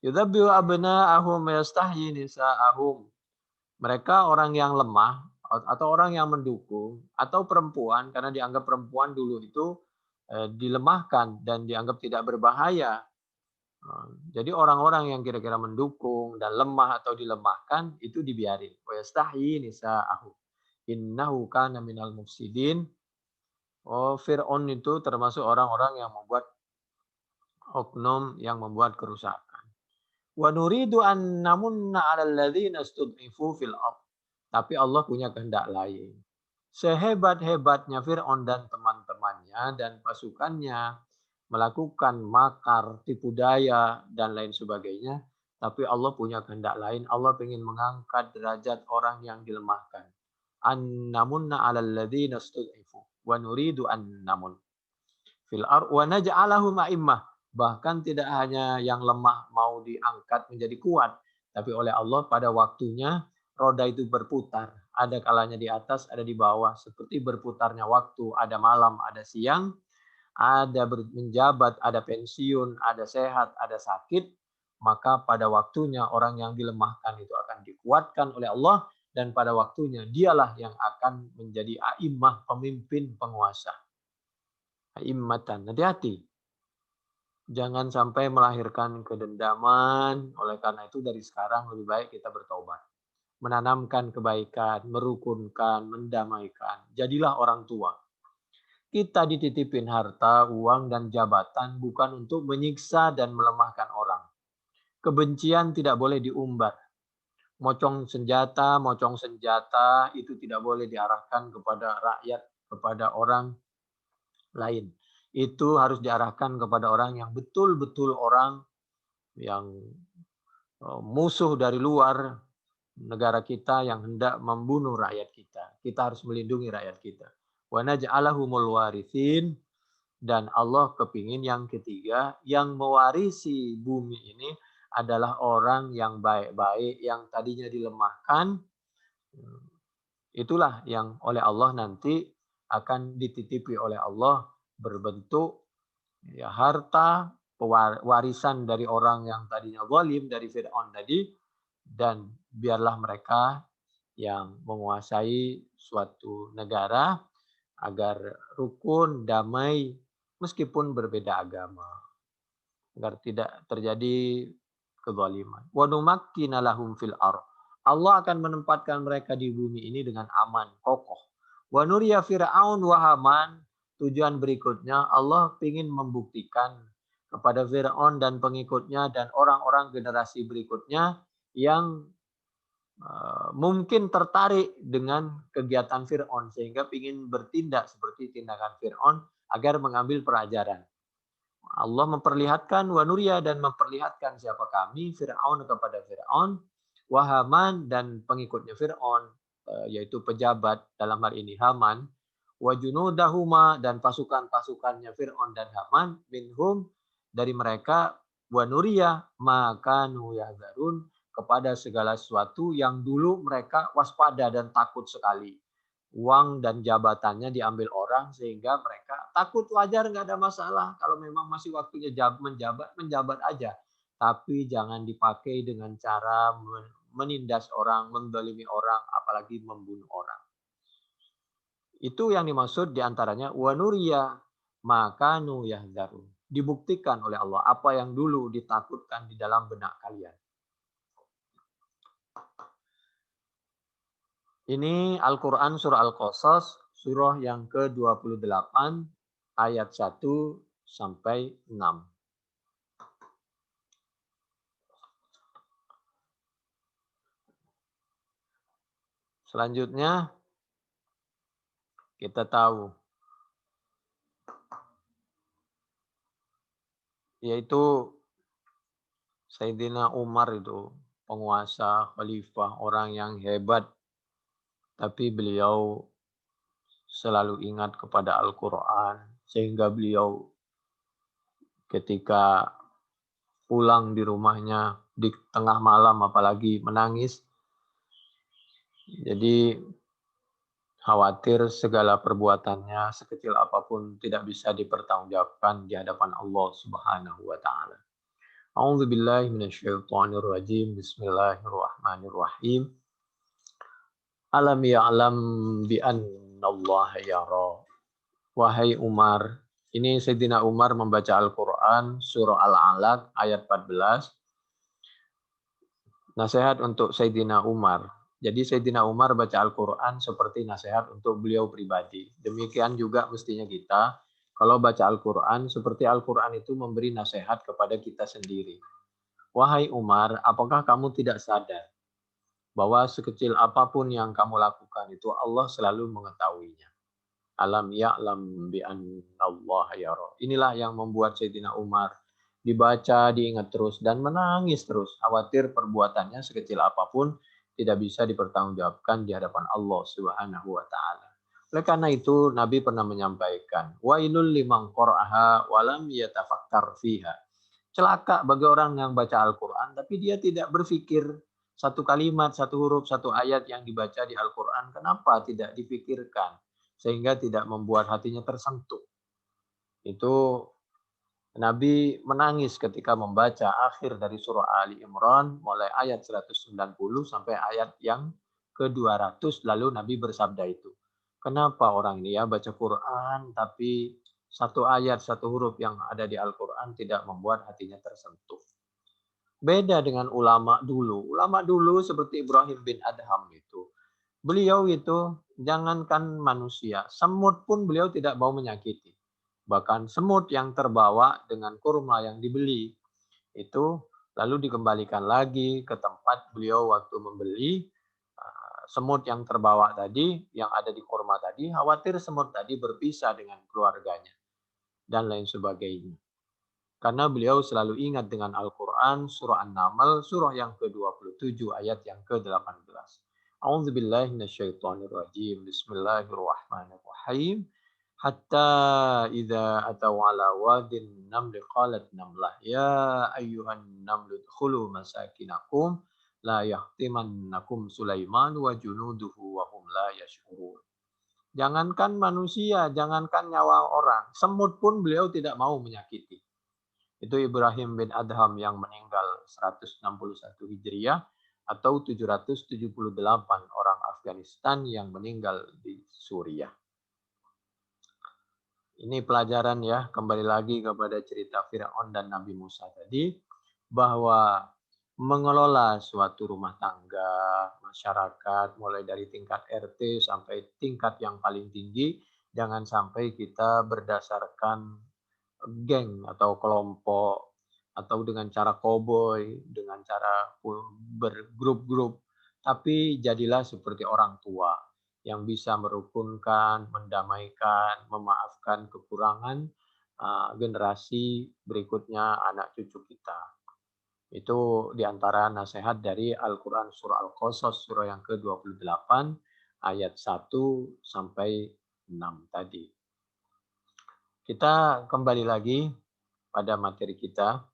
Yudzabihu abna'ahum yastahyi nisa'ahum. Mereka orang yang lemah atau orang yang mendukung atau perempuan karena dianggap perempuan dulu itu dilemahkan dan dianggap tidak berbahaya. Jadi orang-orang yang kira-kira mendukung dan lemah atau dilemahkan itu dibiarin. Wa yastahyi nisa'ahum. Innahu kana minal mufsidin. Oh, Fir'aun itu termasuk orang-orang yang membuat oknum yang membuat kerusakan. Wa nuridu an namunna 'alal ladzina istud'ifu fil ardh. Tapi Allah punya kehendak lain. Sehebat-hebatnya Fir'aun dan teman-temannya dan pasukannya melakukan makar, tipu daya, dan lain sebagainya. Tapi Allah punya kehendak lain. Allah ingin mengangkat derajat orang yang dilemahkan. An-namunna 'alal ladzina istud'ifu wa nuridu an-namun fil ardh wa naj'alahum a'immah. Bahkan tidak hanya yang lemah mau diangkat menjadi kuat, tapi oleh Allah pada waktunya roda itu berputar. Ada kalanya di atas, ada di bawah. Seperti berputarnya waktu, ada malam, ada siang, ada menjabat, ada pensiun, ada sehat, ada sakit. Maka pada waktunya orang yang dilemahkan itu akan dikuatkan oleh Allah. Dan pada waktunya dialah yang akan menjadi a'immah, pemimpin, penguasa. A'immatan, hati-hati. Jangan sampai melahirkan kedendaman. Oleh karena itu dari sekarang lebih baik kita bertobat. Menanamkan kebaikan, merukunkan, mendamaikan. Jadilah orang tua. Kita dititipin harta, uang, dan jabatan bukan untuk menyiksa dan melemahkan orang. Kebencian tidak boleh diumbar. Mocong senjata itu tidak boleh diarahkan kepada rakyat, kepada orang lain. Itu harus diarahkan kepada orang yang betul-betul orang yang musuh dari luar negara kita yang hendak membunuh rakyat kita. Kita harus melindungi rakyat kita. Wa naj'alahumul warithin, dan Allah kepingin yang ketiga yang mewarisi bumi ini adalah orang yang baik-baik yang tadinya dilemahkan. Itulah yang oleh Allah nanti akan dititipi oleh Allah berbentuk ya harta warisan dari orang yang tadinya zalim dari Fir'aun tadi, dan biarlah mereka yang menguasai suatu negara agar rukun, damai, meskipun berbeda agama. Agar tidak terjadi kezaliman. Wa numakkina lahum fil ardh. Allah akan menempatkan mereka di bumi ini dengan aman, kokoh. Wa nuriya Fir'aun wa Haman. Tujuan berikutnya Allah ingin membuktikan kepada Fir'aun dan pengikutnya dan orang-orang generasi berikutnya yang mungkin tertarik dengan kegiatan Fir'aun sehingga ingin bertindak seperti tindakan Fir'aun agar mengambil pelajaran. Allah memperlihatkan wa nuriya dan memperlihatkan siapa kami Fir'aun kepada Fir'aun, wa Haman dan pengikutnya Fir'aun yaitu pejabat dalam hal ini Haman, wa junudahuma dan pasukan-pasukannya Fir'aun dan Haman minhum dari mereka, wa nuriya ma kanu yahzarun kepada segala sesuatu yang dulu mereka waspada dan takut sekali. Uang dan jabatannya diambil orang sehingga mereka takut, wajar, nggak ada masalah. Kalau memang masih waktunya menjabat aja. tapi jangan dipakai dengan cara menindas orang, mendolimi orang, apalagi membunuh orang. Itu yang dimaksud diantaranya wanuria maka nu yahzarun. Dibuktikan oleh Allah apa yang dulu ditakutkan di dalam benak kalian. Ini Al-Quran surah Al-Qasas, surah yang ke-28, ayat 1 sampai 6. Selanjutnya, kita tahu, yaitu Sayyidina Umar itu penguasa, khalifah, orang yang hebat. Tapi beliau selalu ingat kepada Al-Quran. Sehingga beliau ketika pulang di rumahnya di tengah malam apalagi menangis. Jadi khawatir segala perbuatannya sekecil apapun tidak bisa dipertanggungjawabkan di hadapan Allah Subhanahu wa taala. A'udzubillahi minasyaitonirrajim. Bismillahirrahmanirrahim. Alam ya'lam bi annallaha yara. Wahai Umar, ini Sayyidina Umar membaca Al-Quran surah Al-Alaq ayat 14. Nasihat untuk Sayyidina Umar. Jadi Sayyidina Umar baca Al-Quran seperti nasihat untuk beliau pribadi. Demikian juga mestinya kita, kalau baca Al-Quran, seperti Al-Quran itu memberi nasihat kepada kita sendiri. Wahai Umar, apakah kamu tidak sadar bahwa sekecil apapun yang kamu lakukan itu Allah selalu mengetahuinya. Alam ya'lam bi annallaha yara. Inilah yang membuat Sayyidina Umar dibaca, diingat terus, dan menangis terus. Khawatir perbuatannya sekecil apapun tidak bisa dipertanggungjawabkan di hadapan Allah Subhanahu wa taala. Oleh karena itu Nabi pernah menyampaikan, wailul liman qara'aha walam yatafakkar fiha. Celaka bagi orang yang baca Al-Quran tapi dia tidak berpikir satu kalimat, satu huruf, satu ayat yang dibaca di Al-Quran. Kenapa tidak dipikirkan? Sehingga tidak membuat hatinya tersentuh. Itu Nabi menangis ketika membaca akhir dari surah Ali Imran mulai ayat 190 sampai ayat yang ke-200. Lalu Nabi bersabda itu, kenapa orang ini ya baca Quran tapi satu ayat, satu huruf yang ada di Al-Quran tidak membuat hatinya tersentuh. Beda dengan ulama dulu. Ulama dulu seperti Ibrahim bin Adham itu. Beliau itu jangankan manusia, semut pun beliau tidak mau menyakiti. Bahkan semut yang terbawa dengan kurma yang dibeli itu lalu dikembalikan lagi ke tempat beliau waktu membeli. Semut yang terbawa tadi, yang ada di kurma tadi, khawatir semut tadi berpisah dengan keluarganya dan lain sebagainya. Karena beliau selalu ingat dengan Al-Quran, surah An-Naml, surah yang ke-27, ayat yang ke-18. A'udzubillahi minasyaitonirrajim. Bismillahirrahmanirrahim. Hatta idza ataw ala wadin namli qalat namlah ya ayyuhan namlu dkhulu masakinakum la yahtimannakum Sulaiman wa junuduhu wa hum la yash'urun. Jangankan manusia, jangankan nyawa orang, semut pun beliau tidak mau menyakiti. Itu Ibrahim bin Adham yang meninggal 161 Hijriah atau 778 orang Afghanistan yang meninggal di Suriah. Ini pelajaran ya, kembali lagi kepada cerita Fir'aun dan Nabi Musa tadi, bahwa mengelola suatu rumah tangga, masyarakat, mulai dari tingkat RT sampai tingkat yang paling tinggi, jangan sampai kita berdasarkan geng atau kelompok, atau dengan cara koboi, dengan cara bergrup-grup, tapi jadilah seperti orang tua yang bisa merukunkan, mendamaikan, memaafkan kekurangan generasi berikutnya anak cucu kita. Itu diantara nasihat dari Al-Quran surah Al-Qasas surah yang ke-28 ayat 1 sampai 6 tadi. Kita kembali lagi pada materi kita,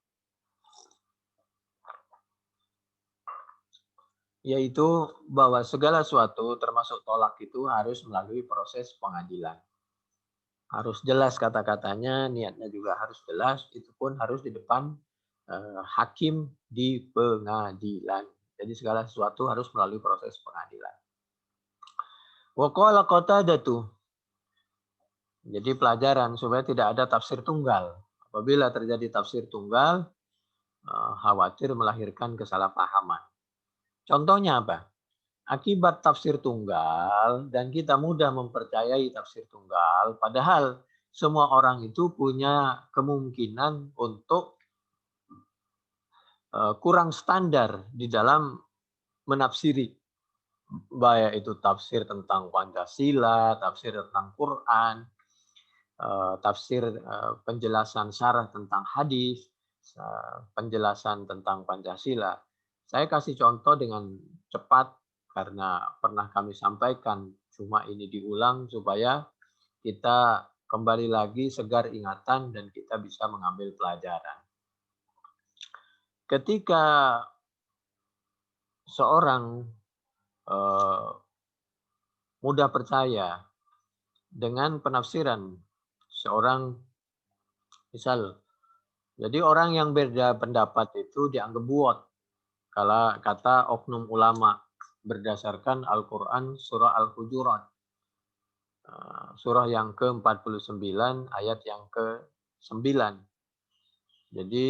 yaitu bahwa segala sesuatu termasuk tolak itu harus melalui proses pengadilan. Harus jelas kata-katanya, niatnya juga harus jelas, itu pun harus di depan hakim di pengadilan. Jadi segala sesuatu harus melalui proses pengadilan. Wa qala Qatadah. Jadi pelajaran supaya tidak ada tafsir tunggal. Apabila terjadi tafsir tunggal, khawatir melahirkan kesalahpahaman. Contohnya apa? Akibat tafsir tunggal dan kita mudah mempercayai tafsir tunggal, padahal semua orang itu punya kemungkinan untuk kurang standar di dalam menafsiri, baik itu tafsir tentang Pancasila, tafsir tentang Quran, tafsir penjelasan syarah tentang hadis, penjelasan tentang Pancasila. Saya kasih contoh dengan cepat karena pernah kami sampaikan, cuma ini diulang supaya kita kembali lagi segar ingatan dan kita bisa mengambil pelajaran. Ketika seorang mudah percaya dengan penafsiran seorang, misal, jadi orang yang beda pendapat itu dianggap buat, kalau kata oknum ulama berdasarkan Al-Quran surah Al-Hujurat, surah yang ke-49 ayat yang ke-9. Jadi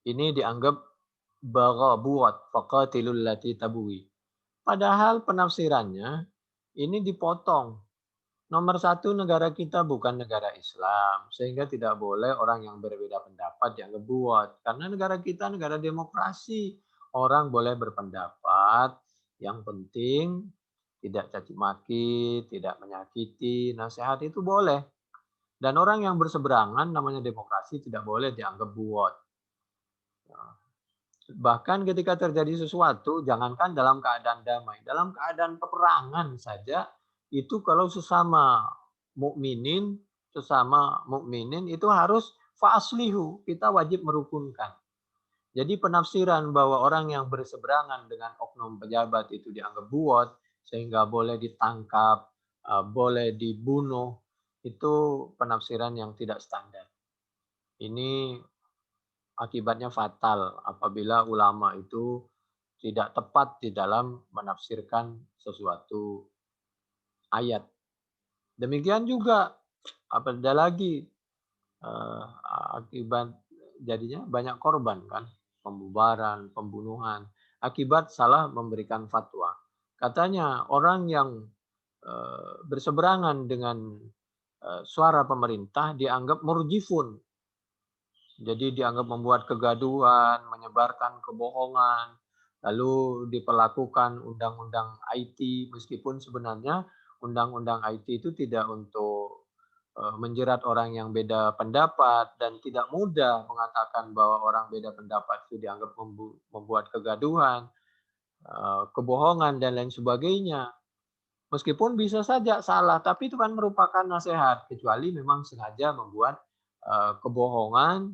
ini dianggap baghabuat faqatilul lati tabwi. Padahal penafsirannya ini dipotong. Nomor satu, negara kita bukan negara Islam, sehingga tidak boleh orang yang berbeda pendapat dianggap buat. Karena negara kita negara demokrasi, orang boleh berpendapat, yang penting tidak caci maki, tidak menyakiti, nasihat itu boleh. Dan orang yang berseberangan, namanya demokrasi, tidak boleh dianggap buat. Bahkan ketika terjadi sesuatu, jangankan dalam keadaan damai, dalam keadaan peperangan saja, itu kalau sesama mukminin itu harus fa'aslihu, kita wajib merukunkan. Jadi penafsiran bahwa orang yang berseberangan dengan oknum pejabat itu dianggap buat, sehingga boleh ditangkap, boleh dibunuh, itu penafsiran yang tidak standar. Ini akibatnya fatal apabila ulama itu tidak tepat di dalam menafsirkan sesuatu ayat. Demikian juga apabila lagi akibat jadinya banyak korban kan, pembubaran, pembunuhan akibat salah memberikan fatwa. Katanya orang yang berseberangan dengan suara pemerintah dianggap murjifun. Jadi dianggap membuat kegaduhan, menyebarkan kebohongan, lalu diperlakukan undang-undang IT, meskipun sebenarnya undang-undang IT itu tidak untuk menjerat orang yang beda pendapat dan tidak mudah mengatakan bahwa orang beda pendapat itu dianggap membuat kegaduhan, kebohongan dan lain sebagainya. Meskipun bisa saja salah, tapi itu kan merupakan nasihat, kecuali memang sengaja membuat kebohongan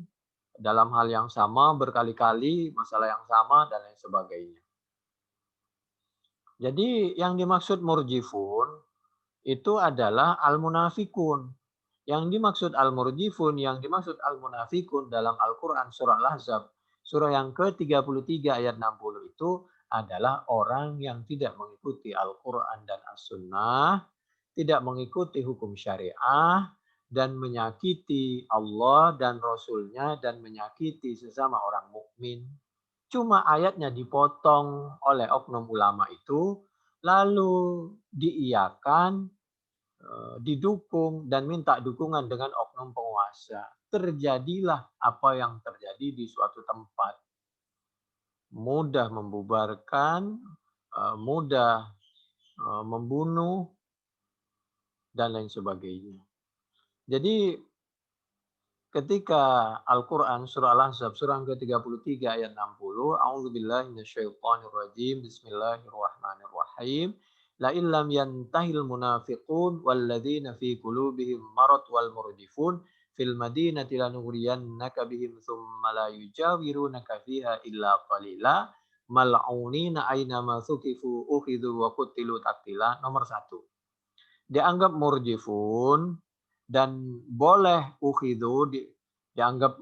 dalam hal yang sama, berkali-kali, masalah yang sama, dan lain sebagainya. Jadi yang dimaksud murjifun itu adalah al-munafikun. Yang dimaksud al-murjifun, yang dimaksud al-munafikun dalam Al-Quran surah Al-Ahzab, surah yang ke-33 ayat 60 itu adalah orang yang tidak mengikuti Al-Quran dan As-Sunnah, tidak mengikuti hukum syariah, dan menyakiti Allah dan Rasul-Nya dan menyakiti sesama orang mukmin. Cuma ayatnya dipotong oleh oknum ulama itu, lalu diiyakan, didukung, dan minta dukungan dengan oknum penguasa. Terjadilah apa yang terjadi di suatu tempat. Mudah membubarkan, mudah membunuh, dan lain sebagainya. Jadi ketika Al-Quran surah Al-Ahzab surah ke-33 ayat 60, A'udzubillahi minasyaitonirrajim, Bismillahirrahmanirrahim. La illam yantahil munafiqun walladzina fi qulubihim marad wal murjifun fil madinati lanughriyannaka bihim thumma la yujawirunaka fiha illa qalila mal'unina aina ma thuqifu ukhidhu wa qutilu taktila. Nomor 1. Dianggap murjifun dan boleh ukhidhu, dianggap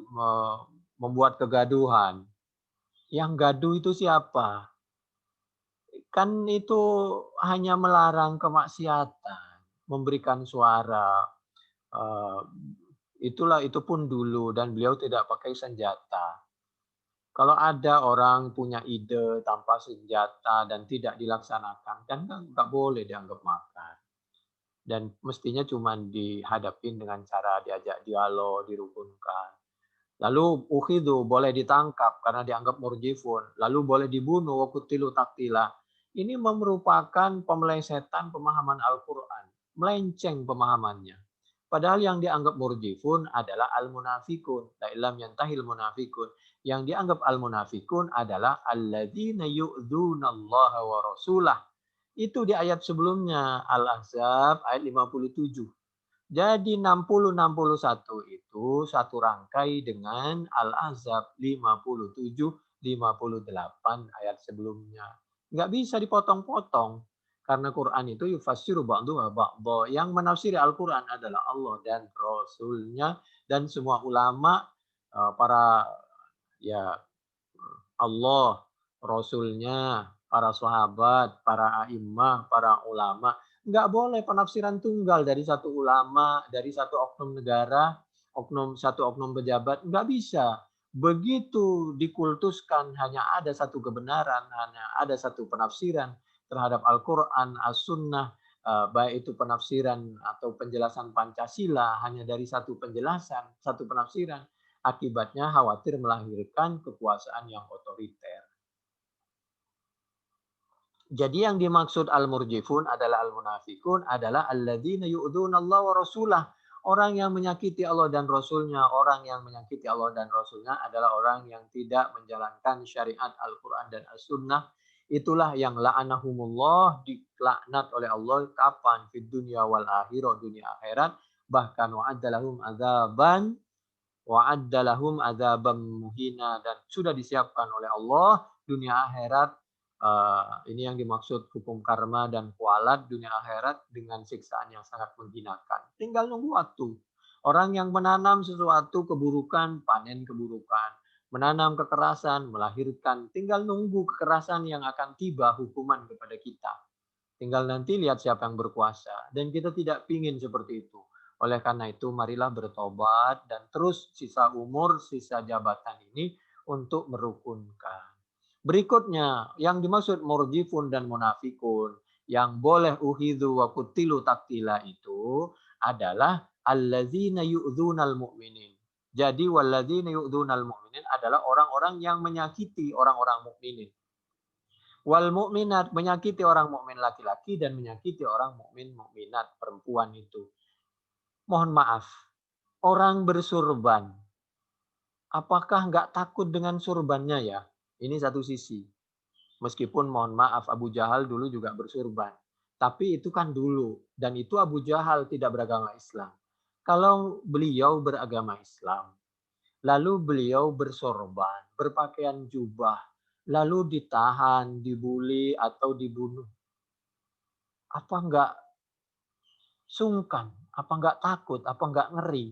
membuat kegaduhan. Yang gaduh itu siapa? Kan itu hanya melarang kemaksiatan, memberikan suara. eh, itu pun dulu dan beliau tidak pakai senjata. Kalau ada orang punya ide tanpa senjata dan tidak dilaksanakan, kan nggak boleh dianggap makar. Dan mestinya cuma dihadapin dengan cara diajak dialog, dirukunkan. Lalu ukhidu boleh ditangkap karena dianggap murjifun. Lalu boleh dibunuh wakutilu taktila. Ini merupakan pemelesetan pemahaman Al-Quran. Melenceng pemahamannya. Padahal yang dianggap murjifun adalah al-munafikun. La'ilam yantahil munafikun. Yang dianggap al-munafikun adalah alladzina yu'dzunallaha wa rasulah. Itu di ayat sebelumnya, Al-Ahzab ayat 57. Jadi 60-61 itu satu rangkai dengan Al-Ahzab 57-58 ayat sebelumnya. Nggak bisa dipotong-potong. Karena Quran itu yufassiru ba'duha ba'dha. Yang menafsiri Al-Quran adalah Allah dan Rasulnya. Dan semua ulama, para ya Allah, Rasulnya, para sahabat, para a'immah, para ulama. Nggak boleh penafsiran tunggal dari satu ulama, dari satu oknum negara, satu oknum pejabat. Nggak bisa. Begitu dikultuskan hanya ada satu kebenaran, hanya ada satu penafsiran terhadap Al-Quran, As-Sunnah, baik itu penafsiran atau penjelasan Pancasila hanya dari satu penjelasan, satu penafsiran. Akibatnya khawatir melahirkan kekuasaan yang otoriter. Jadi yang dimaksud al-murjifun adalah al-munafikun adalah alladzina yu'dzunallaha wa rasulah. Orang yang menyakiti Allah dan Rasulnya. Orang yang menyakiti Allah dan Rasulnya adalah orang yang tidak menjalankan syariat Al-Quran dan As-Sunnah. Itulah yang la'anahumullah, dilaknat oleh Allah kapan? Di dunia wal akhirah, dunia akhirat. Bahkan wa'addalahum azaban wa'addalahum adzabam muhina, dan sudah disiapkan oleh Allah dunia akhirat. Ini yang dimaksud hukum karma dan kualat dunia akhirat dengan siksaan yang sangat menghinakan. Tinggal nunggu waktu. Orang yang menanam sesuatu keburukan, panen keburukan. Menanam kekerasan, melahirkan. Tinggal nunggu kekerasan yang akan tiba hukuman kepada kita. Tinggal nanti lihat siapa yang berkuasa. Dan kita tidak ingin seperti itu. Oleh karena itu, marilah bertobat dan terus sisa umur, sisa jabatan ini untuk merukunkan. Berikutnya, yang dimaksud murjifun dan munafikun, yang boleh uhidhu wa kutilu taktila itu adalah alladzina yu'dzunal mu'minin. Jadi walladzina yu'dzunal mu'minin adalah orang-orang yang menyakiti orang-orang mukminin. Wal mukminat, menyakiti orang mukmin laki-laki dan menyakiti orang mukmin mukminat perempuan itu. Mohon maaf, orang bersurban, apakah nggak takut dengan surbannya ya? Ini satu sisi. Meskipun mohon maaf, Abu Jahal dulu juga bersurban. Tapi itu kan dulu. Dan itu Abu Jahal tidak beragama Islam. Kalau beliau beragama Islam, lalu beliau bersorban, berpakaian jubah, lalu ditahan, dibuli, atau dibunuh. Apa enggak sungkan? Apa enggak takut? Apa enggak ngeri?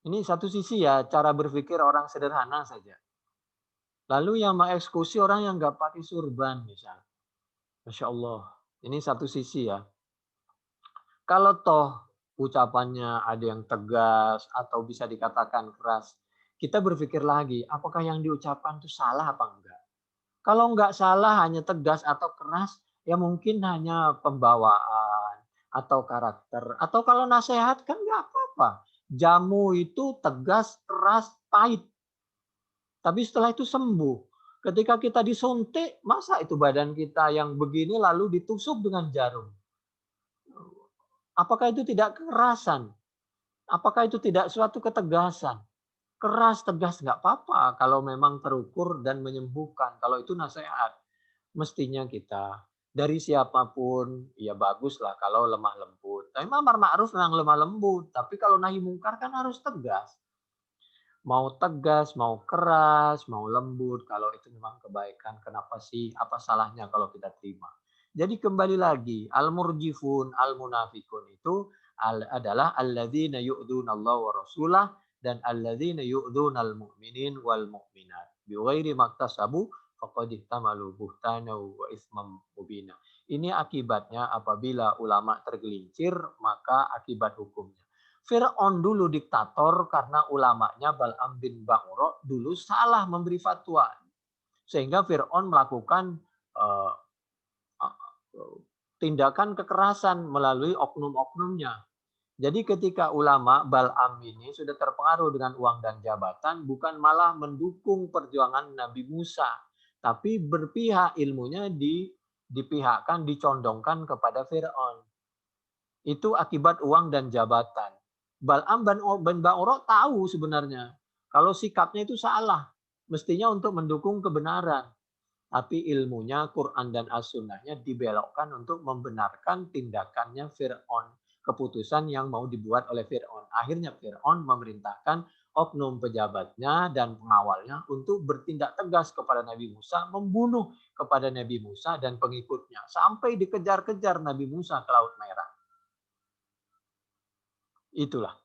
Ini satu sisi ya, cara berpikir orang sederhana saja. Lalu yang mengeksekusi orang yang enggak pakai surban, misal. Masya Allah. Ini satu sisi ya. Kalau toh ucapannya ada yang tegas atau bisa dikatakan keras, kita berpikir lagi, apakah yang diucapkan itu salah apa enggak? Kalau enggak salah, hanya tegas atau keras, ya mungkin hanya pembawaan atau karakter. Atau kalau nasihat kan enggak apa-apa. Jamu itu tegas, keras, pahit. Tapi setelah itu sembuh. Ketika kita disuntik, masa itu badan kita yang begini lalu ditusuk dengan jarum? Apakah itu tidak kekerasan? Apakah itu tidak suatu ketegasan? Keras, tegas, nggak apa-apa kalau memang terukur dan menyembuhkan. Kalau itu nasihat. Mestinya kita dari siapapun, ya baguslah kalau lemah lembut. Tapi amar ma'ruf memang lemah lembut. Tapi kalau nahi mungkar kan harus tegas. Mau tegas, mau keras, mau lembut. Kalau itu memang kebaikan, kenapa sih? Apa salahnya kalau kita terima? Jadi kembali lagi, al-murjifun, al-munafikun itu adalah alladzina yu'dzunallaha wa rasulah, dan alladzina yu'dzunal mu'minin wal mu'minat bighairi maktasabu faqad ihtamalu buhtana wa ismam mubina. Ini akibatnya apabila ulama tergelincir, maka akibat hukumnya. Fir'aun dulu diktator karena ulamanya Bal'am bin Ba'ura dulu salah memberi fatwa. Sehingga Fir'aun melakukan uh, tindakan kekerasan melalui oknum-oknumnya. Jadi ketika ulama Bal'am ini sudah terpengaruh dengan uang dan jabatan, bukan malah mendukung perjuangan Nabi Musa, tapi berpihak ilmunya dipihakkan, dicondongkan kepada Fir'aun. Itu akibat uang dan jabatan. Bal'am bin Ba'ura tahu sebenarnya kalau sikapnya itu salah, mestinya untuk mendukung kebenaran. Tapi ilmunya, Quran dan As-Sunnahnya dibelokkan untuk membenarkan tindakannya Fir'aun. Keputusan yang mau dibuat oleh Fir'aun. Akhirnya Fir'aun memerintahkan oknum pejabatnya dan pengawalnya untuk bertindak tegas kepada Nabi Musa, membunuh kepada Nabi Musa dan pengikutnya. Sampai dikejar-kejar Nabi Musa ke Laut Merah. Itulah.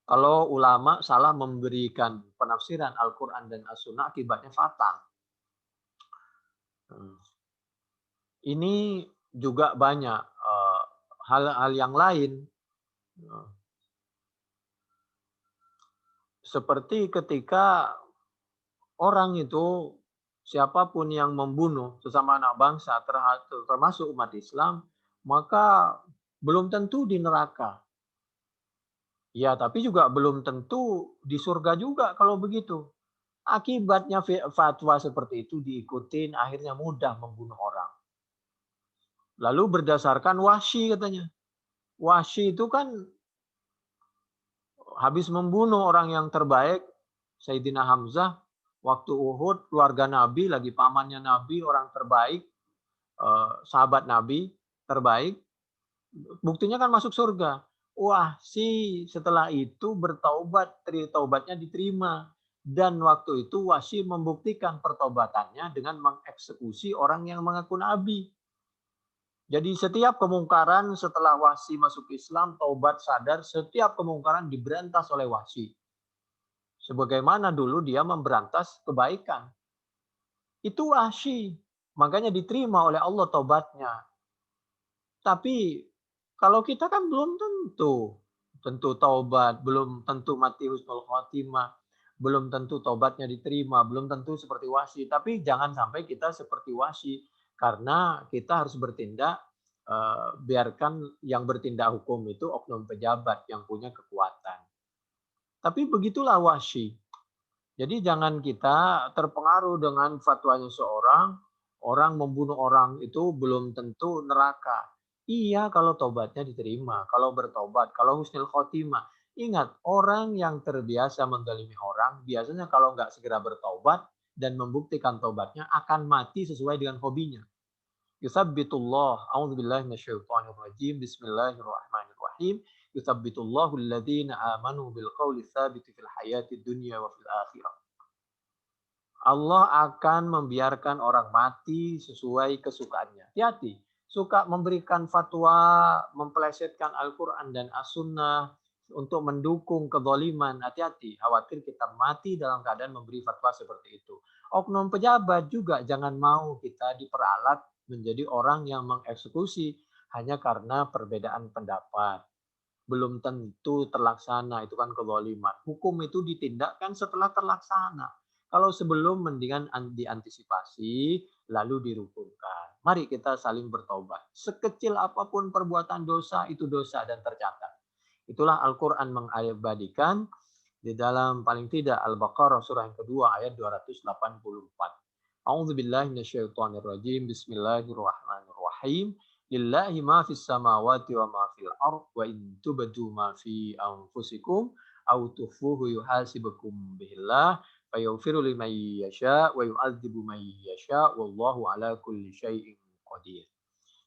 Kalau ulama salah memberikan penafsiran Al-Quran dan As-Sunnah, akibatnya fatal. Ini juga banyak hal-hal yang lain. Seperti ketika orang itu, siapapun yang membunuh sesama anak bangsa, termasuk umat Islam, maka belum tentu di neraka. Ya, tapi juga belum tentu di surga juga kalau begitu. Akibatnya fatwa seperti itu diikutin, akhirnya mudah membunuh orang. Lalu berdasarkan Wahsy katanya. Wahsy itu kan habis membunuh orang yang terbaik, Sayyidina Hamzah, waktu Uhud, keluarga Nabi, lagi pamannya Nabi, orang terbaik, sahabat Nabi terbaik, buktinya kan masuk surga. Wahsy setelah itu bertaubat, taubatnya diterima. Dan waktu itu Wahsy membuktikan pertobatannya dengan mengeksekusi orang yang mengaku Nabi. Jadi setiap kemungkaran setelah Wahsy masuk Islam, taubat sadar, setiap kemungkaran diberantas oleh Wahsy. Sebagaimana dulu dia memberantas kebaikan. Itu Wahsy. Makanya diterima oleh Allah taubatnya. Tapi kalau kita kan belum tentu. Tentu taubat, belum tentu mati husnul khotimah, belum tentu taubatnya diterima, belum tentu seperti Wahsy. Tapi jangan sampai kita seperti Wahsy. Karena kita harus bertindak, biarkan yang bertindak hukum itu oknum pejabat yang punya kekuatan. Tapi begitulah Wahsy. Jadi jangan kita terpengaruh dengan fatwanya seorang, orang membunuh orang itu belum tentu neraka. Iya kalau tobatnya diterima, kalau bertobat, kalau husnul khotimah. Ingat, orang yang terbiasa mendalimi orang, biasanya kalau nggak segera bertobat dan membuktikan tobatnya akan mati sesuai dengan hobinya. Yuthabbitullah, a'udzubillahi minasyaitonirrajim, bismillahirrahmanirrahim. Yuthabbitullahu alladhina amanu bil qawli tsabiti fil hayati dunya wa fil akhirah. Allah akan membiarkan orang mati sesuai kesukaannya. Hati-hati, suka memberikan fatwa, mempelesetkan Al-Quran dan As-Sunnah untuk mendukung kezaliman. Hati-hati, khawatir kita mati dalam keadaan memberi fatwa seperti itu. Oknum pejabat juga jangan mau kita diperalat menjadi orang yang mengeksekusi hanya karena perbedaan pendapat. Belum tentu terlaksana, itu kan kezaliman. Hukum itu ditindakkan setelah terlaksana. Kalau sebelum mendingan diantisipasi, lalu dirukunkan. Mari kita saling bertobat. Sekecil apapun perbuatan dosa, itu dosa dan tercatat. Itulah Al-Quran mengabadikan di dalam paling tidak Al-Baqarah surah yang kedua ayat 284. A'udzubillahi minasyaitonirrajim. Bismillahirrahmanirrahim. Lillahi ma fis samawati wa ma fil ard wa in tubdu ma fi anfusikum aw tukhfuhu yuhasibukum bihillah fayaghfiru liman yasha wa yu'adzibu man yasha wallahu ala kulli syai'in qadir.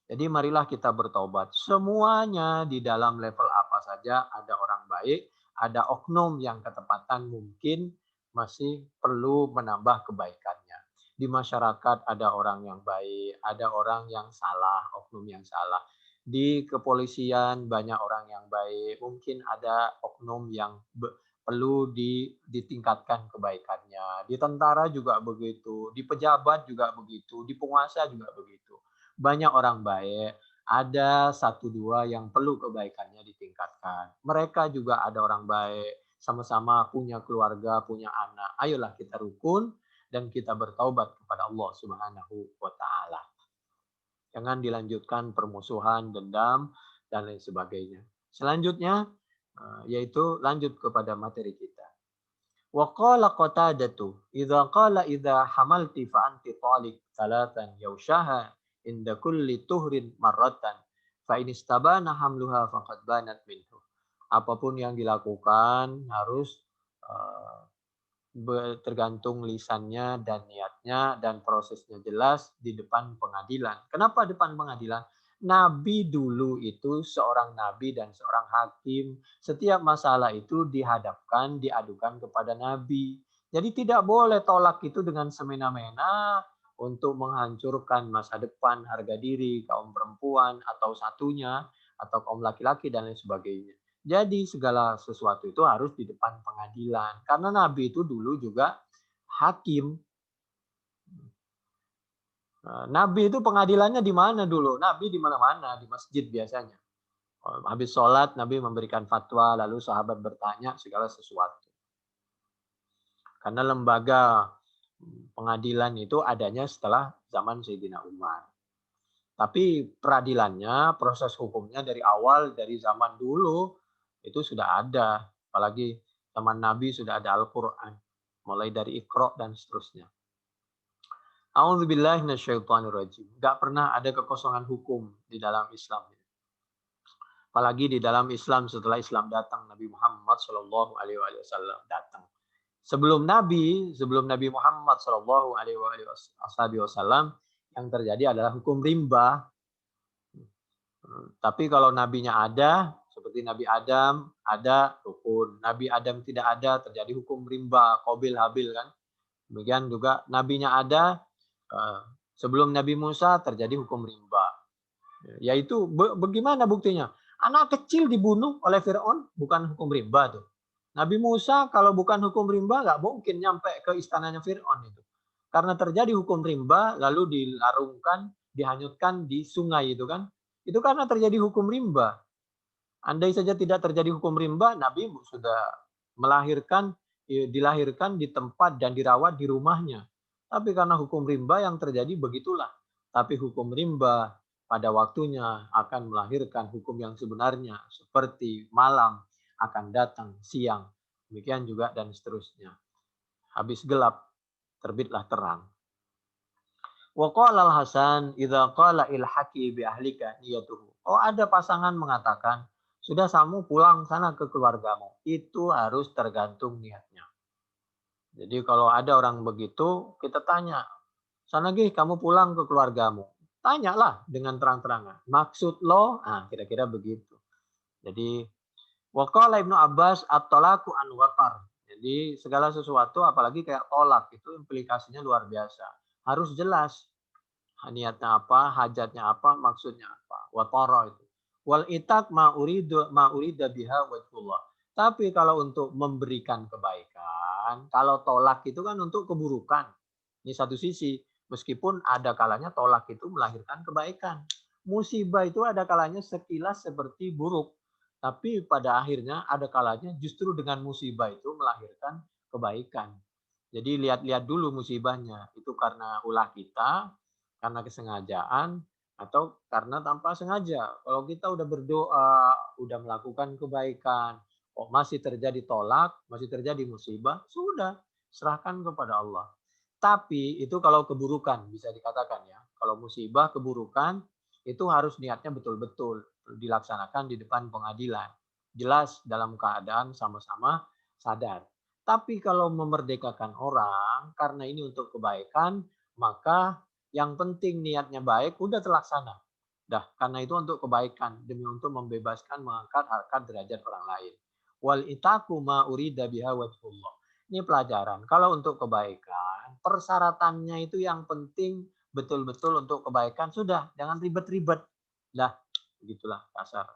Jadi marilah kita bertaubat. Semuanya di dalam level apa saja ada orang baik, ada oknum yang ketepatan mungkin masih perlu menambah kebaikannya. Di masyarakat ada orang yang baik, ada orang yang salah, oknum yang salah. Di kepolisian banyak orang yang baik, mungkin ada oknum yang perlu ditingkatkan kebaikannya. Di tentara juga begitu, di pejabat juga begitu, di penguasa juga begitu. Banyak orang baik, ada satu dua yang perlu kebaikannya ditingkatkan. Mereka juga ada orang baik, sama-sama punya keluarga, punya anak. Ayolah kita rukun dan kita bertaubat kepada Allah Subhanahu wa taala. Jangan dilanjutkan permusuhan, dendam dan lain sebagainya. Selanjutnya yaitu lanjut kepada materi kita. Wa qala Qatadatu, idza qala idza hamalti fa anti taliq salatan yaushaha inda kulli tuhrin marratan fa in istabana hamluha faqad banat minhu. Apapun yang dilakukan harus tergantung lisannya dan niatnya dan prosesnya jelas di depan pengadilan. Kenapa depan pengadilan? Nabi dulu itu seorang nabi dan seorang hakim. Setiap masalah itu dihadapkan, diadukan kepada nabi. Jadi tidak boleh tolak itu dengan semena-mena untuk menghancurkan masa depan, harga diri, kaum perempuan atau satunya, atau kaum laki-laki dan lain sebagainya. Jadi segala sesuatu itu harus di depan pengadilan. Karena Nabi itu dulu juga hakim. Nabi itu pengadilannya di mana dulu? Nabi di mana-mana, di masjid biasanya. Habis sholat, Nabi memberikan fatwa, lalu sahabat bertanya segala sesuatu. Karena lembaga pengadilan itu adanya setelah zaman Sayyidina Umar. Tapi peradilannya, proses hukumnya dari awal, dari zaman dulu, itu sudah ada. Apalagi zaman Nabi sudah ada Al-Quran. Mulai dari Iqra dan seterusnya. A'udzubillahi minasyaitonirrajim. Gak pernah ada kekosongan hukum di dalam Islam. Apalagi di dalam Islam setelah Islam datang, Nabi Muhammad SAW datang. Sebelum Nabi Muhammad SAW, yang terjadi adalah hukum rimba. Tapi kalau nabinya ada, seperti Nabi Adam, ada rukun. Nabi Adam tidak ada, terjadi hukum rimba, Qabil Habil kan. Demikian juga nabinya ada, sebelum Nabi Musa terjadi hukum rimba. Yaitu bagaimana buktinya? Anak kecil dibunuh oleh Fir'aun, bukan hukum rimba tuh. Nabi Musa kalau bukan hukum rimba nggak mungkin nyampe ke istananya Fir'aun itu. Karena terjadi hukum rimba, lalu dilarungkan, dihanyutkan di sungai itu kan. Itu karena terjadi hukum rimba. Andai saja tidak terjadi hukum rimba, Nabi sudah dilahirkan di tempat dan dirawat di rumahnya. Tapi karena hukum rimba yang terjadi begitulah. Tapi hukum rimba pada waktunya akan melahirkan hukum yang sebenarnya. Seperti malam akan datang siang. Demikian juga dan seterusnya. Habis gelap, terbitlah terang. Wa qala al-Hasan idza qala ilhaqi bi ahlika niyatuhu. Oh, ada pasangan mengatakan, sudah kamu pulang sana ke keluargamu. Itu harus tergantung niatnya. Jadi kalau ada orang begitu, kita tanya, sana gih kamu pulang ke keluargamu. Tanyalah dengan terang-terangan. Maksud lo, kira-kira begitu. Jadi wa qala Ibnu Abbas at-talaqu an waqar. Jadi segala sesuatu apalagi kayak tolak itu implikasinya luar biasa. Harus jelas niatnya apa, hajatnya apa, maksudnya apa. Watara itu. Wal itak ma urida biha wajhullah. Tapi kalau untuk memberikan kebaikan, kalau tolak itu kan untuk keburukan. Ini satu sisi, meskipun ada kalanya tolak itu melahirkan kebaikan. Musibah itu ada kalanya sekilas seperti buruk. Tapi pada akhirnya ada kalanya justru dengan musibah itu melahirkan kebaikan. Jadi lihat-lihat dulu musibahnya. Itu karena ulah kita, karena kesengajaan, atau karena tanpa sengaja. Kalau kita udah berdoa, udah melakukan kebaikan, kok masih terjadi tolak, masih terjadi musibah, sudah serahkan kepada Allah. Tapi itu kalau keburukan bisa dikatakan ya. Kalau musibah, keburukan, itu harus niatnya betul-betul dilaksanakan di depan pengadilan. Jelas dalam keadaan sama-sama sadar. Tapi kalau memerdekakan orang karena ini untuk kebaikan, maka yang penting niatnya baik, udah terlaksana. Dah, karena itu untuk kebaikan, demi untuk membebaskan, mengangkat harkat derajat orang lain. Wal itaku ma urida biha wajhullah. Ini pelajaran. Kalau untuk kebaikan, persyaratannya itu yang penting betul-betul untuk kebaikan. Sudah, jangan ribet-ribet. Dah, begitulah kasar.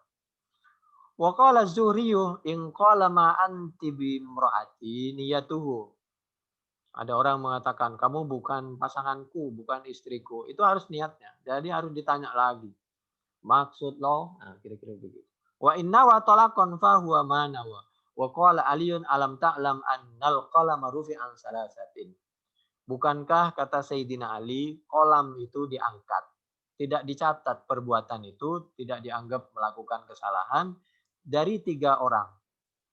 Wa qala az-Zuhri in qala ma anti bi imraati niyatuhu. Ada orang mengatakan kamu bukan pasanganku, bukan istriku. Itu harus niatnya. Jadi harus ditanya lagi. Maksud lo, nah, kira-kira begitu. Wa inna wa talaqan fa huwa ma nawa. Wa qala Aliun alam ta'lam annal qalama rufi'an salasatin. Bukankah kata Sayyidina Ali, kolam itu diangkat. Tidak dicatat perbuatan itu, tidak dianggap melakukan kesalahan dari 3 orang.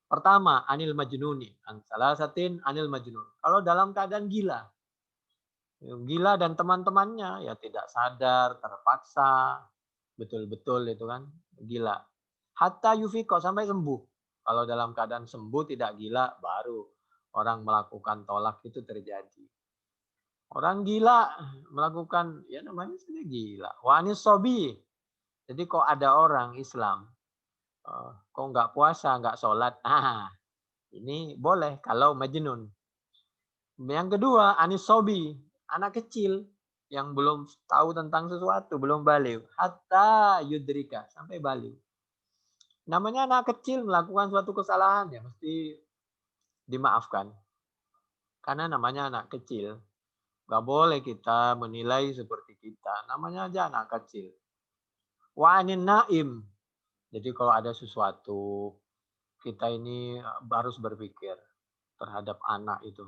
Pertama, anil majnuni. Salasatin anil majnun. Kalau dalam keadaan gila. Gila dan teman-temannya ya tidak sadar, terpaksa, betul-betul itu kan gila. Hatta yufiko sampai sembuh. Kalau dalam keadaan sembuh tidak gila baru orang melakukan tolak itu terjadi. Orang gila melakukan ya namanya saja gila. Wanis sobi. Jadi kok ada orang Islam kok nggak puasa, nggak sholat. Ah, ini boleh kalau majnun. Yang kedua anis sobi, anak kecil yang belum tahu tentang sesuatu, belum balik. Hatta yudrika sampai balik. Namanya anak kecil melakukan suatu kesalahan ya mesti dimaafkan. Karena namanya anak kecil. Gak boleh kita menilai seperti kita. Namanya aja anak kecil. Wa'anin naim. Jadi kalau ada sesuatu, kita ini harus berpikir terhadap anak itu.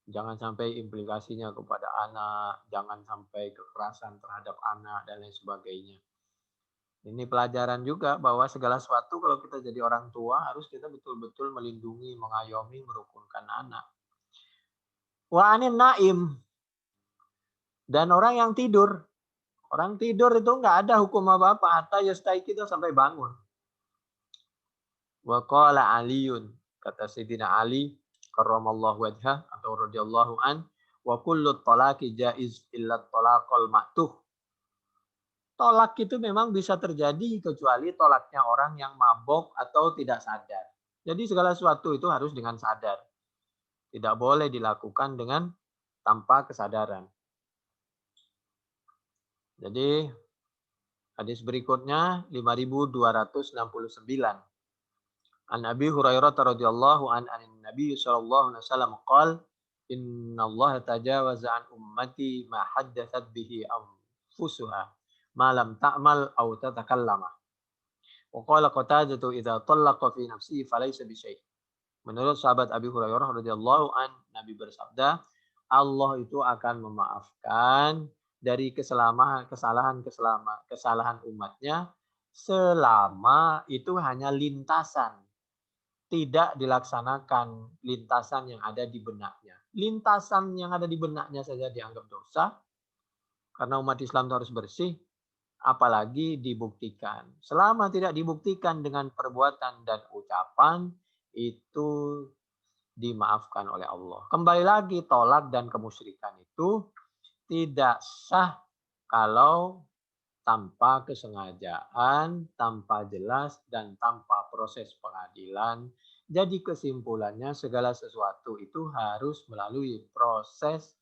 Jangan sampai implikasinya kepada anak. Jangan sampai kekerasan terhadap anak dan lain sebagainya. Ini pelajaran juga bahwa segala sesuatu kalau kita jadi orang tua harus kita betul-betul melindungi, mengayomi, merukunkan anak. Wa'anin naim. Dan orang yang tidur. Orang tidur itu nggak ada hukum apa-apa. Hatta yastaiki itu sampai bangun. Wa qala Aliun. Kata Sayyidina Ali. Karramallahu wajhah. Atau radhiyallahu an. Wa kullu talaqi jaiz illa talaqal ma'tuh. Tolak itu memang bisa terjadi kecuali tolaknya orang yang mabok atau tidak sadar. Jadi segala sesuatu itu harus dengan sadar. Tidak boleh dilakukan dengan tanpa kesadaran. Jadi hadis berikutnya 5269. An Abi Hurairah radhiyallahu an Nabi sallallahu alaihi wasallam qaal innallaha tajawaza an ummati ma haddatsat bihi anfusuha ma lam ta'mal aw tatakallama. Wa qala Qatadah idza talaqa fi nafsihi falaysa bi syai'. Menurut sahabat Abi Hurairah radhiyallahu an Nabi bersabda, Allah itu akan memaafkan dari kesalahan umatnya selama itu hanya lintasan. Tidak dilaksanakan lintasan yang ada di benaknya. Lintasan yang ada di benaknya saja dianggap dosa. Karena umat Islam itu harus bersih. Apalagi dibuktikan. Selama tidak dibuktikan dengan perbuatan dan ucapan, itu dimaafkan oleh Allah. Kembali lagi, tolak dan kemusyrikan itu tidak sah kalau tanpa kesengajaan, tanpa jelas, dan tanpa proses pengadilan. Jadi kesimpulannya segala sesuatu itu harus melalui proses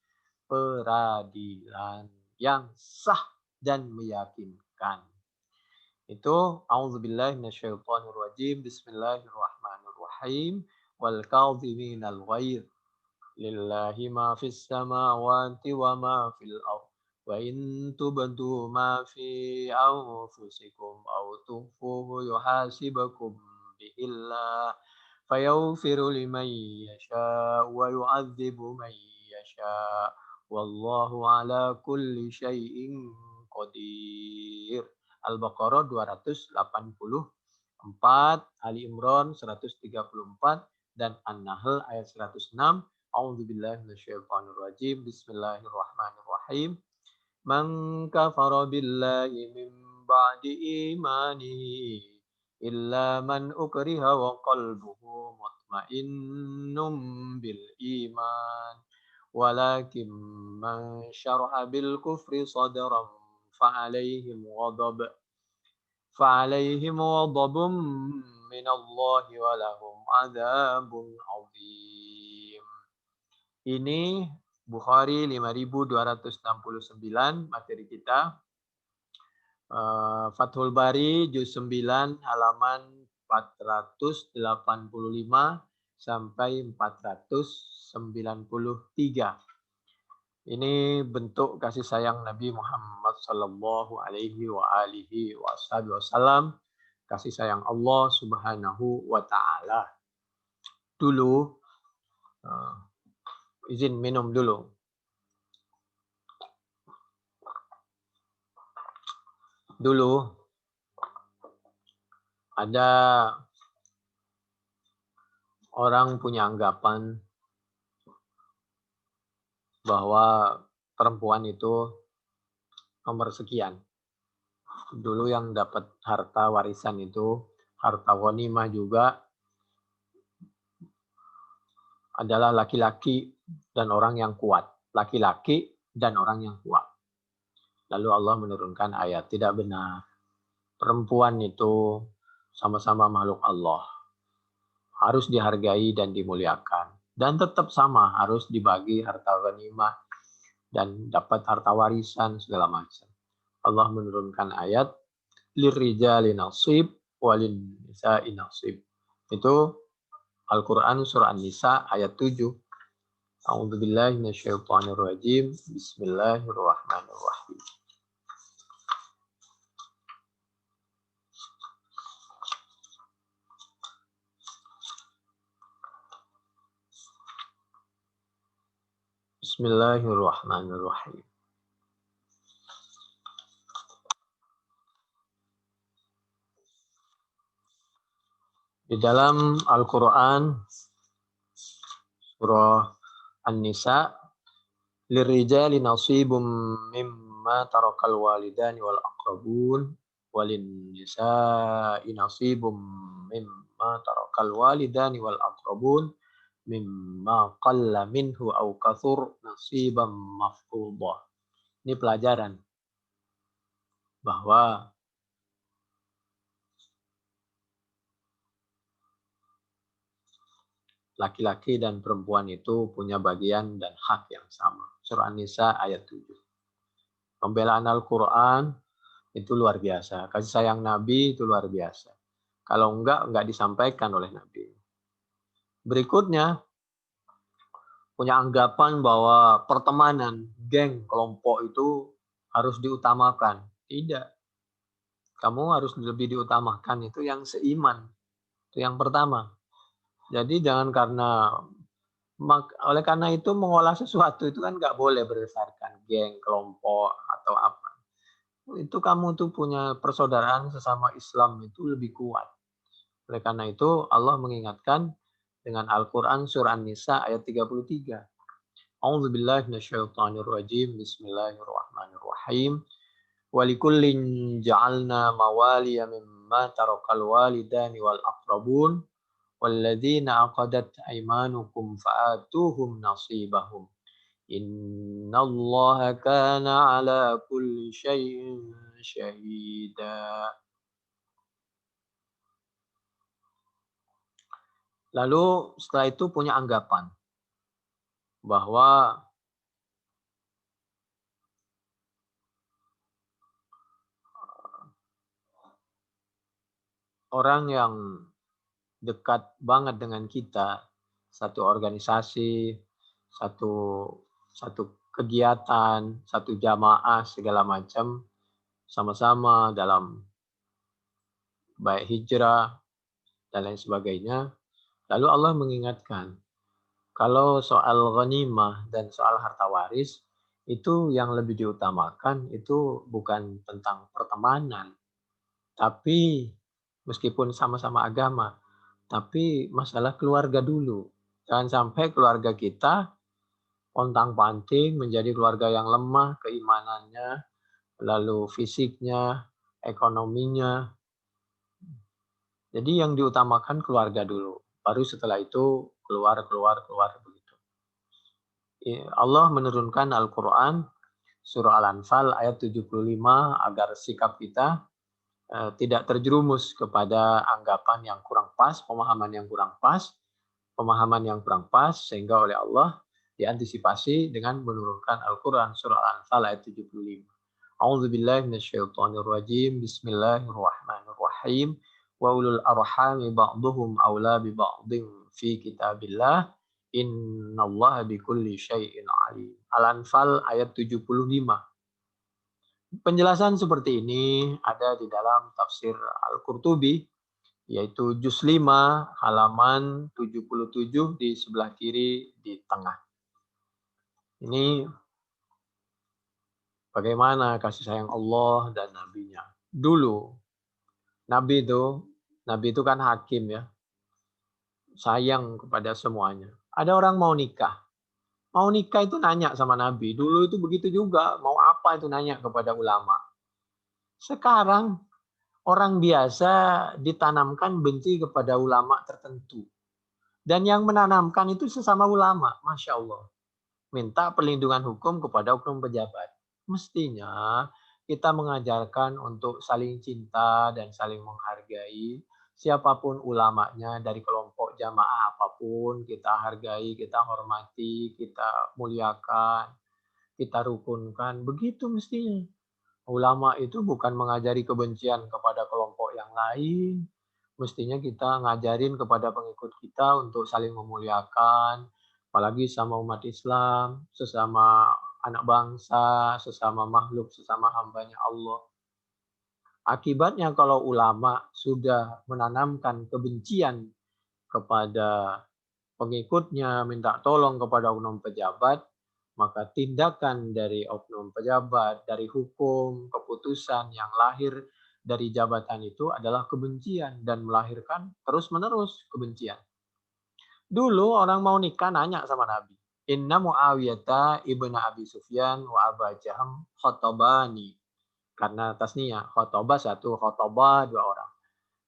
peradilan yang sah dan meyakinkan. Itu a'udzubillahi minasyaitonirrajim. Bismillahirrahmanirrahim. Wal kadhiminal ghaidh. Lillahi ma fis samawati wa ma fil ardh. Wa in tubdu ma fi anfusikum aw tukhfuhu yuhasibukum bihillah fayaghfiru liman yasha wa yu'adzibu man yasha wallahu ala kulli syai'in qadir. Al-Baqarah 284, Ali Imran 134 dan An-Nahl ayat 106. A'udzubillahi minasyaitonirrajim. Bismillahirrahmanirrahim. Man kafara billahi min ba'di imanihi illa man ukriha wa qalbuhu mutmainnun bil iman walakin man syaraha bil kufri sadran fa'alaihim ghadabun minallahi wa lahum adzabun adzim. Ini Bukhari 5269 materi kita. Fathul Bari juz 9 halaman 485 sampai 493. Ini bentuk kasih sayang Nabi Muhammad sallallahu alaihi wa alihi wasallam, kasih sayang Allah Subhanahu wa taala. Dulu izin minum dulu. Dulu ada orang punya anggapan bahwa perempuan itu nomor sekian. Dulu yang dapat harta warisan itu, harta ghanimah juga adalah laki-laki dan orang yang kuat. Laki-laki dan orang yang kuat. Lalu Allah menurunkan ayat, tidak benar. Perempuan itu sama-sama makhluk Allah. Harus dihargai dan dimuliakan. Dan tetap sama, harus dibagi harta ghanimah dan dapat harta warisan segala macam. Allah menurunkan ayat, lirrijali nasib walin nisa'i nasib. Itu Al-Quran surah An-Nisa ayat 7. A'udzubillahi minasyaitonirrajim. Bismillahirrahmanirrahim. Bismillahirrahmanirrahim. Di dalam Al-Quran surah An-Nisa, lirijali nasibum mimma tarakal walidani wal aqrabun walin nisa'i nasibum mimma tarakal walidani wal aqrabun mimma qalla minhu aw kathur nasiban mafruḍah. Ini pelajaran bahwa laki-laki dan perempuan itu punya bagian dan hak yang sama. Surah An-Nisa ayat 7. Pembelaan Al-Quran itu luar biasa. Kasih sayang Nabi itu luar biasa. Kalau enggak disampaikan oleh Nabi. Berikutnya, punya anggapan bahwa pertemanan, geng, kelompok itu harus diutamakan. Tidak. Kamu harus lebih diutamakan itu yang seiman. Itu yang pertama. Jadi jangan oleh karena itu mengolah sesuatu itu kan nggak boleh berdasarkan geng, kelompok, atau apa. Itu kamu tuh punya persaudaraan sesama Islam itu lebih kuat. Oleh karena itu Allah mengingatkan dengan Al-Quran surah An-Nisa ayat 33. A'udzubillahi minasyaitonirrajim. Bismillahirrahmanirrahim. Walikullin ja'alna mawaliya mimma tarakal walidani wal aqrabun walladzina aqadat aymanukum fa'atuhum nasibahum. Innallaha kana ala kulli syai'in syahida. Lalu setelah itu punya anggapan bahwa orang yang dekat banget dengan kita, satu organisasi, satu kegiatan, satu jamaah, segala macam, sama-sama dalam baik hijrah dan lain sebagainya. Lalu Allah mengingatkan, kalau soal ghanimah dan soal harta waris, itu yang lebih diutamakan itu bukan tentang pertemanan, tapi meskipun sama-sama agama, tapi masalah keluarga dulu. Jangan sampai keluarga kita pontang-panting menjadi keluarga yang lemah keimanannya, lalu fisiknya, ekonominya. Jadi yang diutamakan keluarga dulu. Baru setelah itu keluar begitu. Allah menurunkan Al-Quran surah Al-Anfal ayat 75 agar sikap kita tidak terjerumus kepada anggapan yang kurang pas, pemahaman yang kurang pas, sehingga oleh Allah diantisipasi dengan menurunkan Al-Quran surah Al-Anfal ayat 75. A'udzubillahi minasyaitonirrajim. Bismillahirrahmanirrahim. wa ulul arhami ba'duhum aula bi ba'din fi kitabillah innallaha bikulli syai'in alim. Al-Anfal ayat 75. Penjelasan seperti ini ada di dalam tafsir Al-Qurtubi, yaitu juz 5 halaman 77 di sebelah kiri di tengah. Ini bagaimana kasih sayang Allah dan Nabi-Nya. Dulu Nabi itu kan hakim ya, sayang kepada semuanya. Ada orang mau nikah. Mau nikah itu nanya sama Nabi. Dulu itu begitu juga. Mau apa itu nanya kepada ulama. Sekarang orang biasa ditanamkan benci kepada ulama tertentu. Dan yang menanamkan itu sesama ulama. Masya Allah. Minta perlindungan hukum kepada oknum pejabat. Mestinya kita mengajarkan untuk saling cinta dan saling menghargai. Siapapun ulamanya dari kelompok jamaah apapun, kita hargai, kita hormati, kita muliakan, kita rukunkan. Begitu mestinya. Ulama itu bukan mengajari kebencian kepada kelompok yang lain. Mestinya kita ngajarin kepada pengikut kita untuk saling memuliakan, apalagi sama umat Islam, sesama anak bangsa, sesama makhluk, sesama hambanya Allah. Akibatnya kalau ulama sudah menanamkan kebencian kepada pengikutnya, minta tolong kepada oknum pejabat, maka tindakan dari oknum pejabat, dari hukum, keputusan yang lahir dari jabatan itu adalah kebencian dan melahirkan terus-menerus kebencian. Dulu orang mau nikah nanya sama Nabi. Inna Muawiyata ibnu Abi Sufyan wa Aba Jaham khotobani. Karena tasniya, khotobah satu, khotobah dua orang.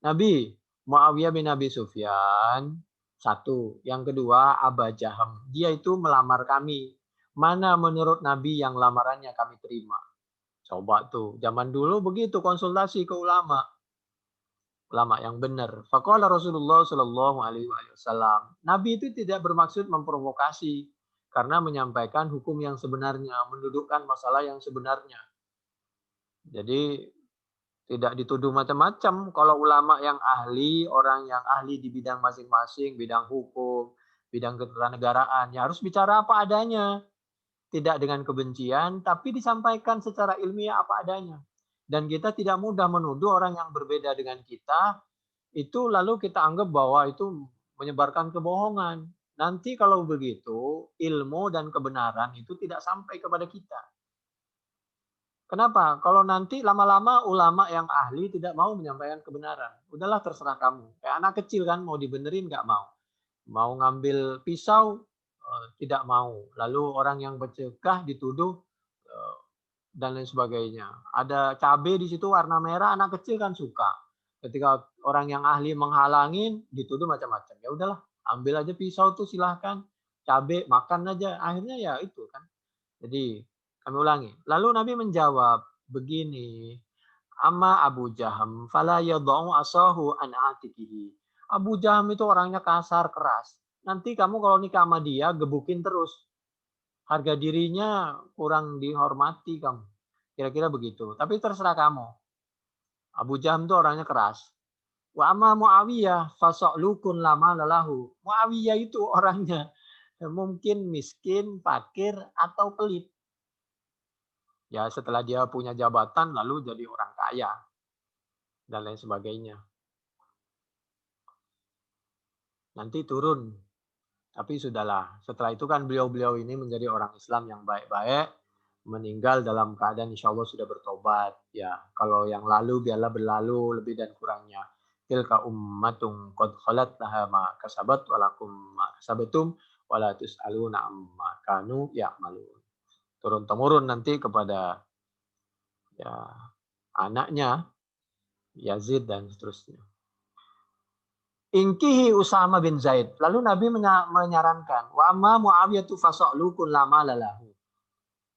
Nabi, Muawiyah bin Abi Sufyan, satu. Yang kedua, Aba Jaham. Dia itu melamar kami. Mana menurut Nabi yang lamarannya kami terima? Coba tuh, zaman dulu begitu konsultasi ke ulama. Ulama yang benar. Faqala Rasulullah Shallallahu Alaihi Wasallam. Nabi itu tidak bermaksud memprovokasi karena menyampaikan hukum yang sebenarnya, mendudukkan masalah yang sebenarnya. Jadi tidak dituduh macam-macam. Kalau ulama yang ahli, orang yang ahli di bidang masing-masing, bidang hukum, bidang ketatanegaraan, ya harus bicara apa adanya. Tidak dengan kebencian, tapi disampaikan secara ilmiah apa adanya. Dan kita tidak mudah menuduh orang yang berbeda dengan kita, itu lalu kita anggap bahwa itu menyebarkan kebohongan. Nanti kalau begitu, ilmu dan kebenaran itu tidak sampai kepada kita. Kenapa? Kalau nanti lama-lama ulama yang ahli tidak mau menyampaikan kebenaran. Udahlah terserah kamu. Kayak anak kecil kan mau dibenerin nggak mau. Mau ngambil pisau tidak mau. Lalu orang yang bercegah dituduh dan lain sebagainya. Ada cabai di situ warna merah, anak kecil kan suka. Ketika orang yang ahli menghalangin dituduh macam-macam. Ya udahlah, ambil aja pisau tuh silahkan. Cabai makan aja. Akhirnya ya itu kan. Jadi kami ulangi. Lalu Nabi menjawab begini, Amma Abu Jaham fala yadau asahu an atikihi. Abu Jaham itu orangnya kasar, keras. Nanti kamu kalau nikah sama dia gebukin terus. Harga dirinya kurang dihormati kamu. Kira-kira begitu. Tapi terserah kamu. Abu Jaham itu orangnya keras. Wa amma Muawiyah faso'lukun lama lalahu. Muawiyah itu orangnya mungkin miskin, fakir, atau pelit. Ya setelah dia punya jabatan lalu jadi orang kaya dan lain sebagainya. Nanti turun. Tapi sudahlah. Setelah itu kan beliau-beliau ini menjadi orang Islam yang baik-baik, meninggal dalam keadaan insya Allah sudah bertobat. Ya, kalau yang lalu biarlah berlalu lebih dan kurangnya. Tilka ummatung qad khalat laha ma kasabat walakum ma kasabatum wala tus'aluna amma kanu ya'malun. Turun-temurun nanti kepada ya anaknya Yazid dan seterusnya. Ingkihi Usama bin Zaid. Lalu Nabi menyarankan, wa amma Muawiyatu faso'lukun lama lalahu.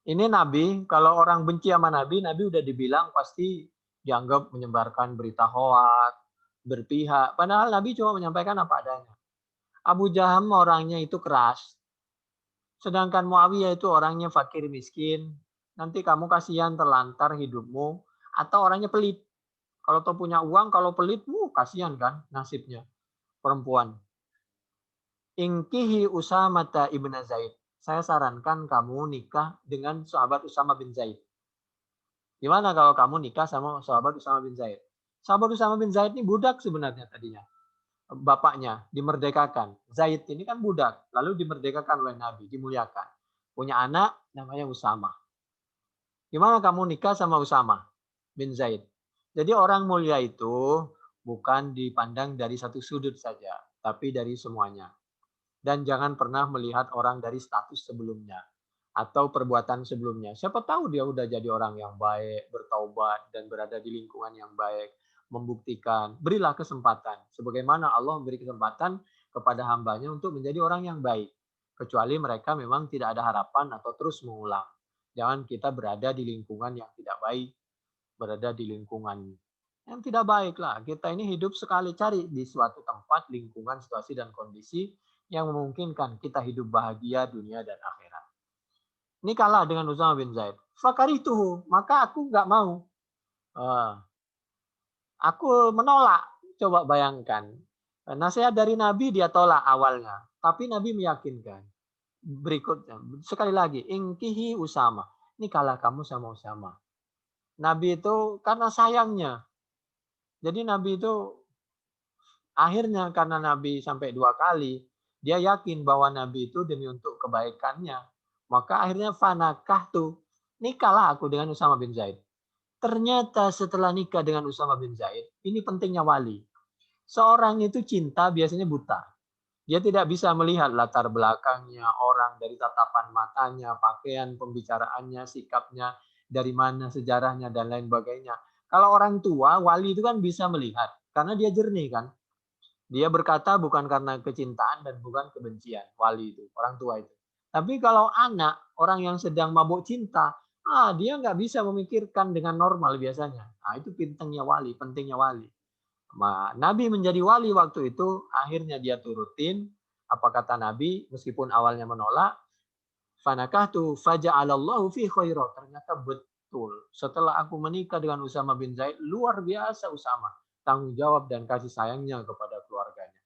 Ini Nabi, kalau orang benci sama Nabi, Nabi udah dibilang pasti dianggap menyebarkan berita hoak, berpihak. Padahal Nabi cuma menyampaikan apa adanya. Abu Jaham orangnya itu keras. Sedangkan Muawiyah itu orangnya fakir miskin. Nanti kamu kasihan terlantar hidupmu. Atau orangnya pelit. Kalau tahu punya uang, kalau pelit, kasihan kan nasibnya perempuan. Ingkihi Usamata ibn Zaid. Saya sarankan kamu nikah dengan sahabat Usama bin Zaid. Gimana kalau kamu nikah sama sahabat Usama bin Zaid? Sahabat Usama bin Zaid ini budak sebenarnya tadinya. Bapaknya dimerdekakan. Zaid ini kan budak, lalu dimerdekakan oleh Nabi, dimuliakan. Punya anak namanya Usama. Gimana kamu nikah sama Usama bin Zaid? Jadi orang mulia itu bukan dipandang dari satu sudut saja, tapi dari semuanya. Dan jangan pernah melihat orang dari status sebelumnya atau perbuatan sebelumnya. Siapa tahu dia udah jadi orang yang baik, bertaubat, dan berada di lingkungan yang baik, membuktikan. Berilah kesempatan. Sebagaimana Allah memberi kesempatan kepada hambanya untuk menjadi orang yang baik. Kecuali mereka memang tidak ada harapan atau terus mengulang. Jangan kita berada di lingkungan yang tidak baik, berada di lingkungan yang tidak baik lah. Kita ini hidup sekali, cari di suatu tempat, lingkungan, situasi, dan kondisi yang memungkinkan kita hidup bahagia dunia dan akhirat. Ini kalah dengan Usama bin Zaid. Fakarituhu, maka aku nggak mau. Aku menolak. Coba bayangkan. Nasihat dari Nabi dia tolak awalnya. Tapi Nabi meyakinkan. Berikutnya, sekali lagi, ingkihi Usama. Ini kalah kamu sama Usama. Nabi itu karena sayangnya. Jadi Nabi itu akhirnya karena Nabi sampai 2 kali, dia yakin bahwa Nabi itu demi untuk kebaikannya. Maka akhirnya fanakah tuh, nikahlah aku dengan Usama bin Zaid. Ternyata setelah nikah dengan Usama bin Zaid, ini pentingnya wali. Seorang itu cinta biasanya buta. Dia tidak bisa melihat latar belakangnya, orang dari tatapan matanya, pakaian, pembicaraannya, sikapnya, dari mana sejarahnya, dan lain sebagainya. Kalau orang tua, wali itu kan bisa melihat, karena dia jernih kan. Dia berkata bukan karena kecintaan dan bukan kebencian, wali itu, orang tua itu. Tapi kalau anak, orang yang sedang mabuk cinta, dia nggak bisa memikirkan dengan normal biasanya. Itu pentingnya wali. Nabi menjadi wali waktu itu, akhirnya dia turutin apa kata Nabi, meskipun awalnya menolak. Fanakahtu faja'alallahu fi khairat. Ternyata betul. Setelah aku menikah dengan Usama bin Zaid, luar biasa Usama. Tanggung jawab dan kasih sayangnya kepada keluarganya.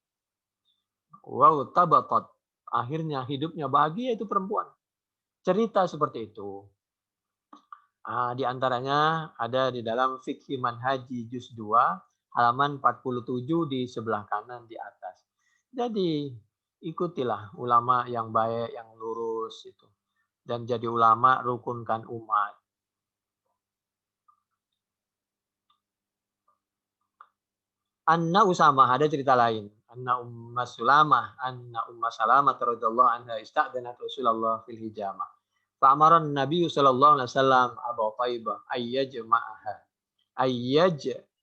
Wow, tabatat. Akhirnya hidupnya bahagia itu perempuan. Cerita seperti itu. Di antaranya ada di dalam Fikhi Manhaji Juz 2, halaman 47 di sebelah kanan di atas. Jadi ikutilah ulama yang baik, yang lurus itu. Dan jadi ulama rukunkan umat. Anna Usama, ada cerita lain. Anna Umma Sulamah, Anna Umma Salamah radhiyallahu anha ista'danat Rasulullah fil hijamah. Fa'amara Nabi sallallahu alaihi wasallam Abu Thaibah ayyajma'aha.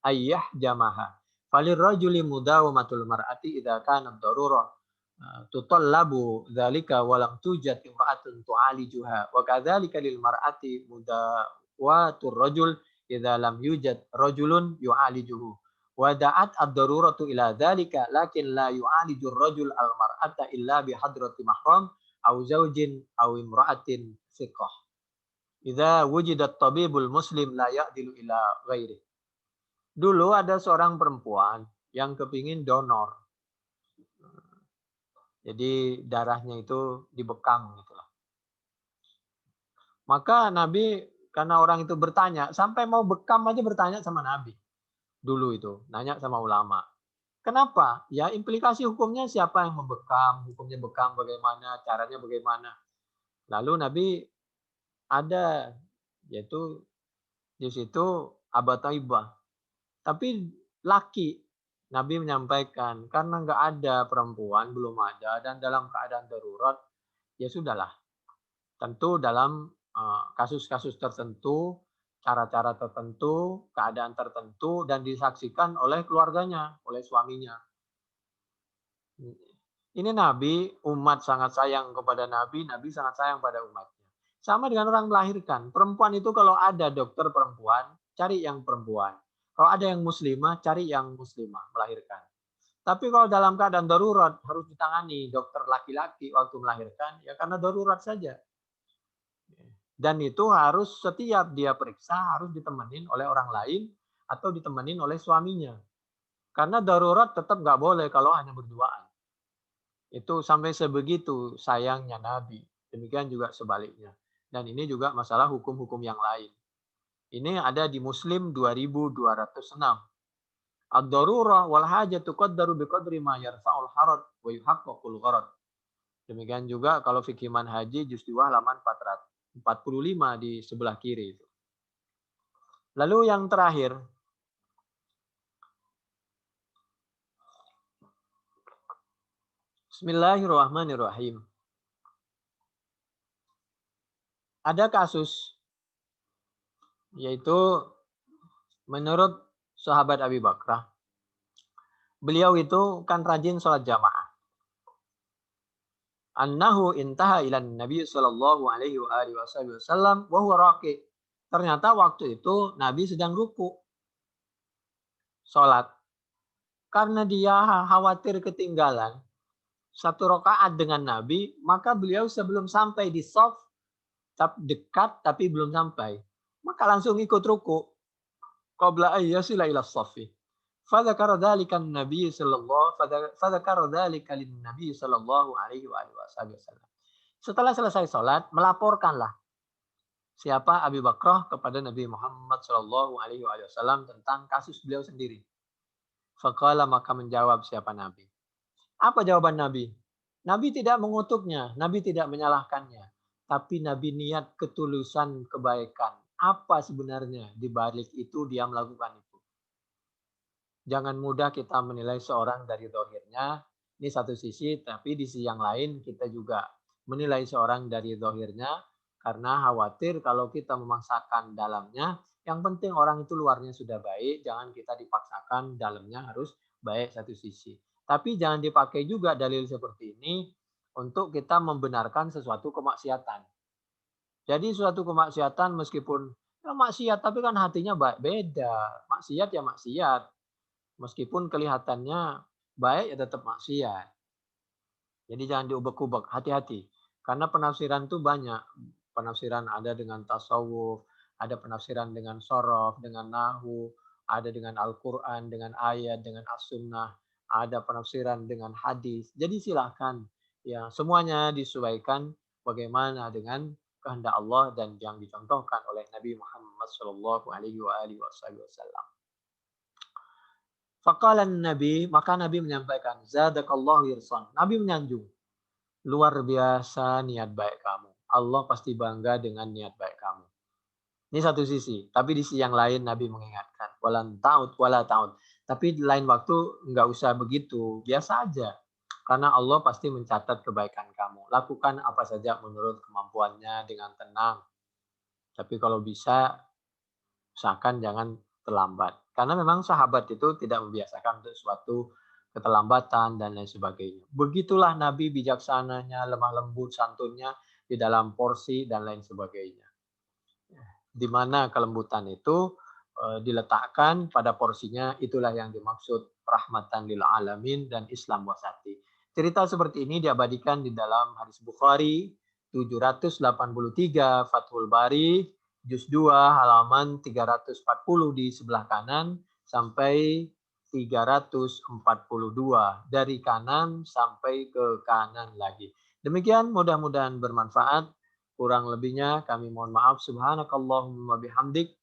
Ayyahjamaha. Falirrajuli mudawamatul mar'ati idza kanat darurah tutallabu dzalika wa lam tujad imra'atun tu'alijuha wa kadzalika lil mar'ati mudawatur rajul idza lam yujad rajulun yu'alijuhu. Wada'at ad-daruratu ila dzalika lakin la yu'alijur rajul al-mar'ata illa bi hadrati mahram au zaujin au imra'atin thiqah. Idza wujidat tabibul muslim la ya'dilu ila ghairi. Dulu ada seorang perempuan yang kepingin donor. Jadi darahnya itu dibekam gitu lah. Maka Nabi, karena orang itu bertanya, sampai mau bekam aja bertanya sama Nabi. Dulu itu, nanya sama ulama. Kenapa? Ya implikasi hukumnya siapa yang membekam, hukumnya bekam bagaimana, caranya bagaimana. Lalu Nabi ada, yaitu di situ Abu Taibah. Tapi laki, Nabi menyampaikan, karena nggak ada perempuan, belum ada, dan dalam keadaan darurat, ya sudahlah. Tentu dalam kasus-kasus tertentu, cara-cara tertentu, keadaan tertentu, dan disaksikan oleh keluarganya, oleh suaminya. Ini Nabi, umat sangat sayang kepada Nabi, Nabi sangat sayang pada umatnya. Sama dengan orang melahirkan. Perempuan itu kalau ada dokter perempuan, cari yang perempuan. Kalau ada yang muslimah, cari yang muslimah melahirkan. Tapi kalau dalam keadaan darurat, harus ditangani dokter laki-laki waktu melahirkan, ya karena darurat saja. Dan itu harus setiap dia periksa, harus ditemenin oleh orang lain, atau ditemenin oleh suaminya. Karena darurat tetap nggak boleh kalau hanya berduaan. Itu sampai sebegitu sayangnya Nabi. Demikian juga sebaliknya. Dan ini juga masalah hukum-hukum yang lain. Ini ada di Muslim 2206. Ad-darurah wal hajatu qaddaru biqadri ma yarfa'ul harad wa yuhaqqaqul gharad. Demikian juga kalau fikih manhaji juz 2 halaman 445 di sebelah kiri itu. Lalu yang terakhir, Bismillahirrahmanirrahim. Ada kasus, yaitu menurut sahabat Abi Bakrah, beliau itu kan rajin sholat jamaah. Annahu intaha ilan Nabi sallallahu alaihi wasallam wa huwa raqi. Ternyata waktu itu Nabi sedang ruku sholat. Karena dia khawatir ketinggalan satu rakaat dengan Nabi, maka beliau sebelum sampai di shaf dekat tapi belum sampai, maka langsung ikut ruku qabla ayyasila ila shaffi. Fadzakara dzalika an-nabiy sallallahu alaihi wasallam. Setelah selesai salat, melaporkanlah siapa Abi Bakrah kepada Nabi Muhammad sallallahu alaihi wasallam tentang kasus beliau sendiri. Faqala, maka menjawab siapa Nabi. Apa jawaban Nabi? Nabi tidak mengutuknya, Nabi tidak menyalahkannya, tapi Nabi niat ketulusan kebaikan. Apa sebenarnya di balik itu dia melakukan itu? Jangan mudah kita menilai seorang dari zahirnya. Ini satu sisi, tapi di sisi yang lain kita juga menilai seorang dari zahirnya karena khawatir kalau kita memaksakan dalamnya. Yang penting orang itu luarnya sudah baik, jangan kita dipaksakan dalamnya harus baik satu sisi. Tapi jangan dipakai juga dalil seperti ini untuk kita membenarkan sesuatu kemaksiatan. Jadi suatu kemaksiatan meskipun ya maksiat tapi kan hatinya beda. Maksiat ya maksiat. Meskipun kelihatannya baik ya tetap maksiat. Jadi jangan diubek-ubek, hati-hati. Karena penafsiran itu banyak. Penafsiran ada dengan tasawuf, ada penafsiran dengan sorof, dengan nahu, ada dengan Al-Quran, dengan ayat, dengan as-sunnah, ada penafsiran dengan hadis. Jadi silahkan, ya semuanya disesuaikan bagaimana dengan kehendak Allah dan yang dicontohkan oleh Nabi Muhammad SAW. Faqalan Nabi, maka Nabi menyampaikan, zadakallahu irsan. Nabi menyanjung, luar biasa niat baik kamu. Allah pasti bangga dengan niat baik kamu. Ini satu sisi. Tapi di sisi yang lain Nabi mengingatkan, walan ta'ud wala ta'ud. Tapi di lain waktu nggak usah begitu, biasa aja. Karena Allah pasti mencatat kebaikan kamu. Lakukan apa saja menurut kemampuannya dengan tenang. Tapi kalau bisa, usahakan jangan terlambat. Karena memang sahabat itu tidak membiasakan untuk suatu keterlambatan dan lain sebagainya. Begitulah Nabi bijaksananya, lemah lembut, santunnya di dalam porsi dan lain sebagainya. Di mana kelembutan itu diletakkan pada porsinya, itulah yang dimaksud rahmatan lil alamin dan Islam wasati. Cerita seperti ini diabadikan di dalam hadis Bukhari 783 Fathul Bari juz 2 halaman 340 di sebelah kanan sampai 342 dari kanan sampai ke kanan lagi. Demikian, mudah-mudahan bermanfaat. Kurang lebihnya kami mohon maaf. Subhanakallahumma bihamdik.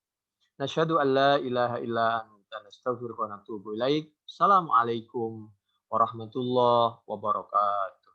Nasyhadu an la ilaha illa anta nastaghfiruka wa natubu ilaik. Assalamualaikum warahmatullahi wabarakatuh.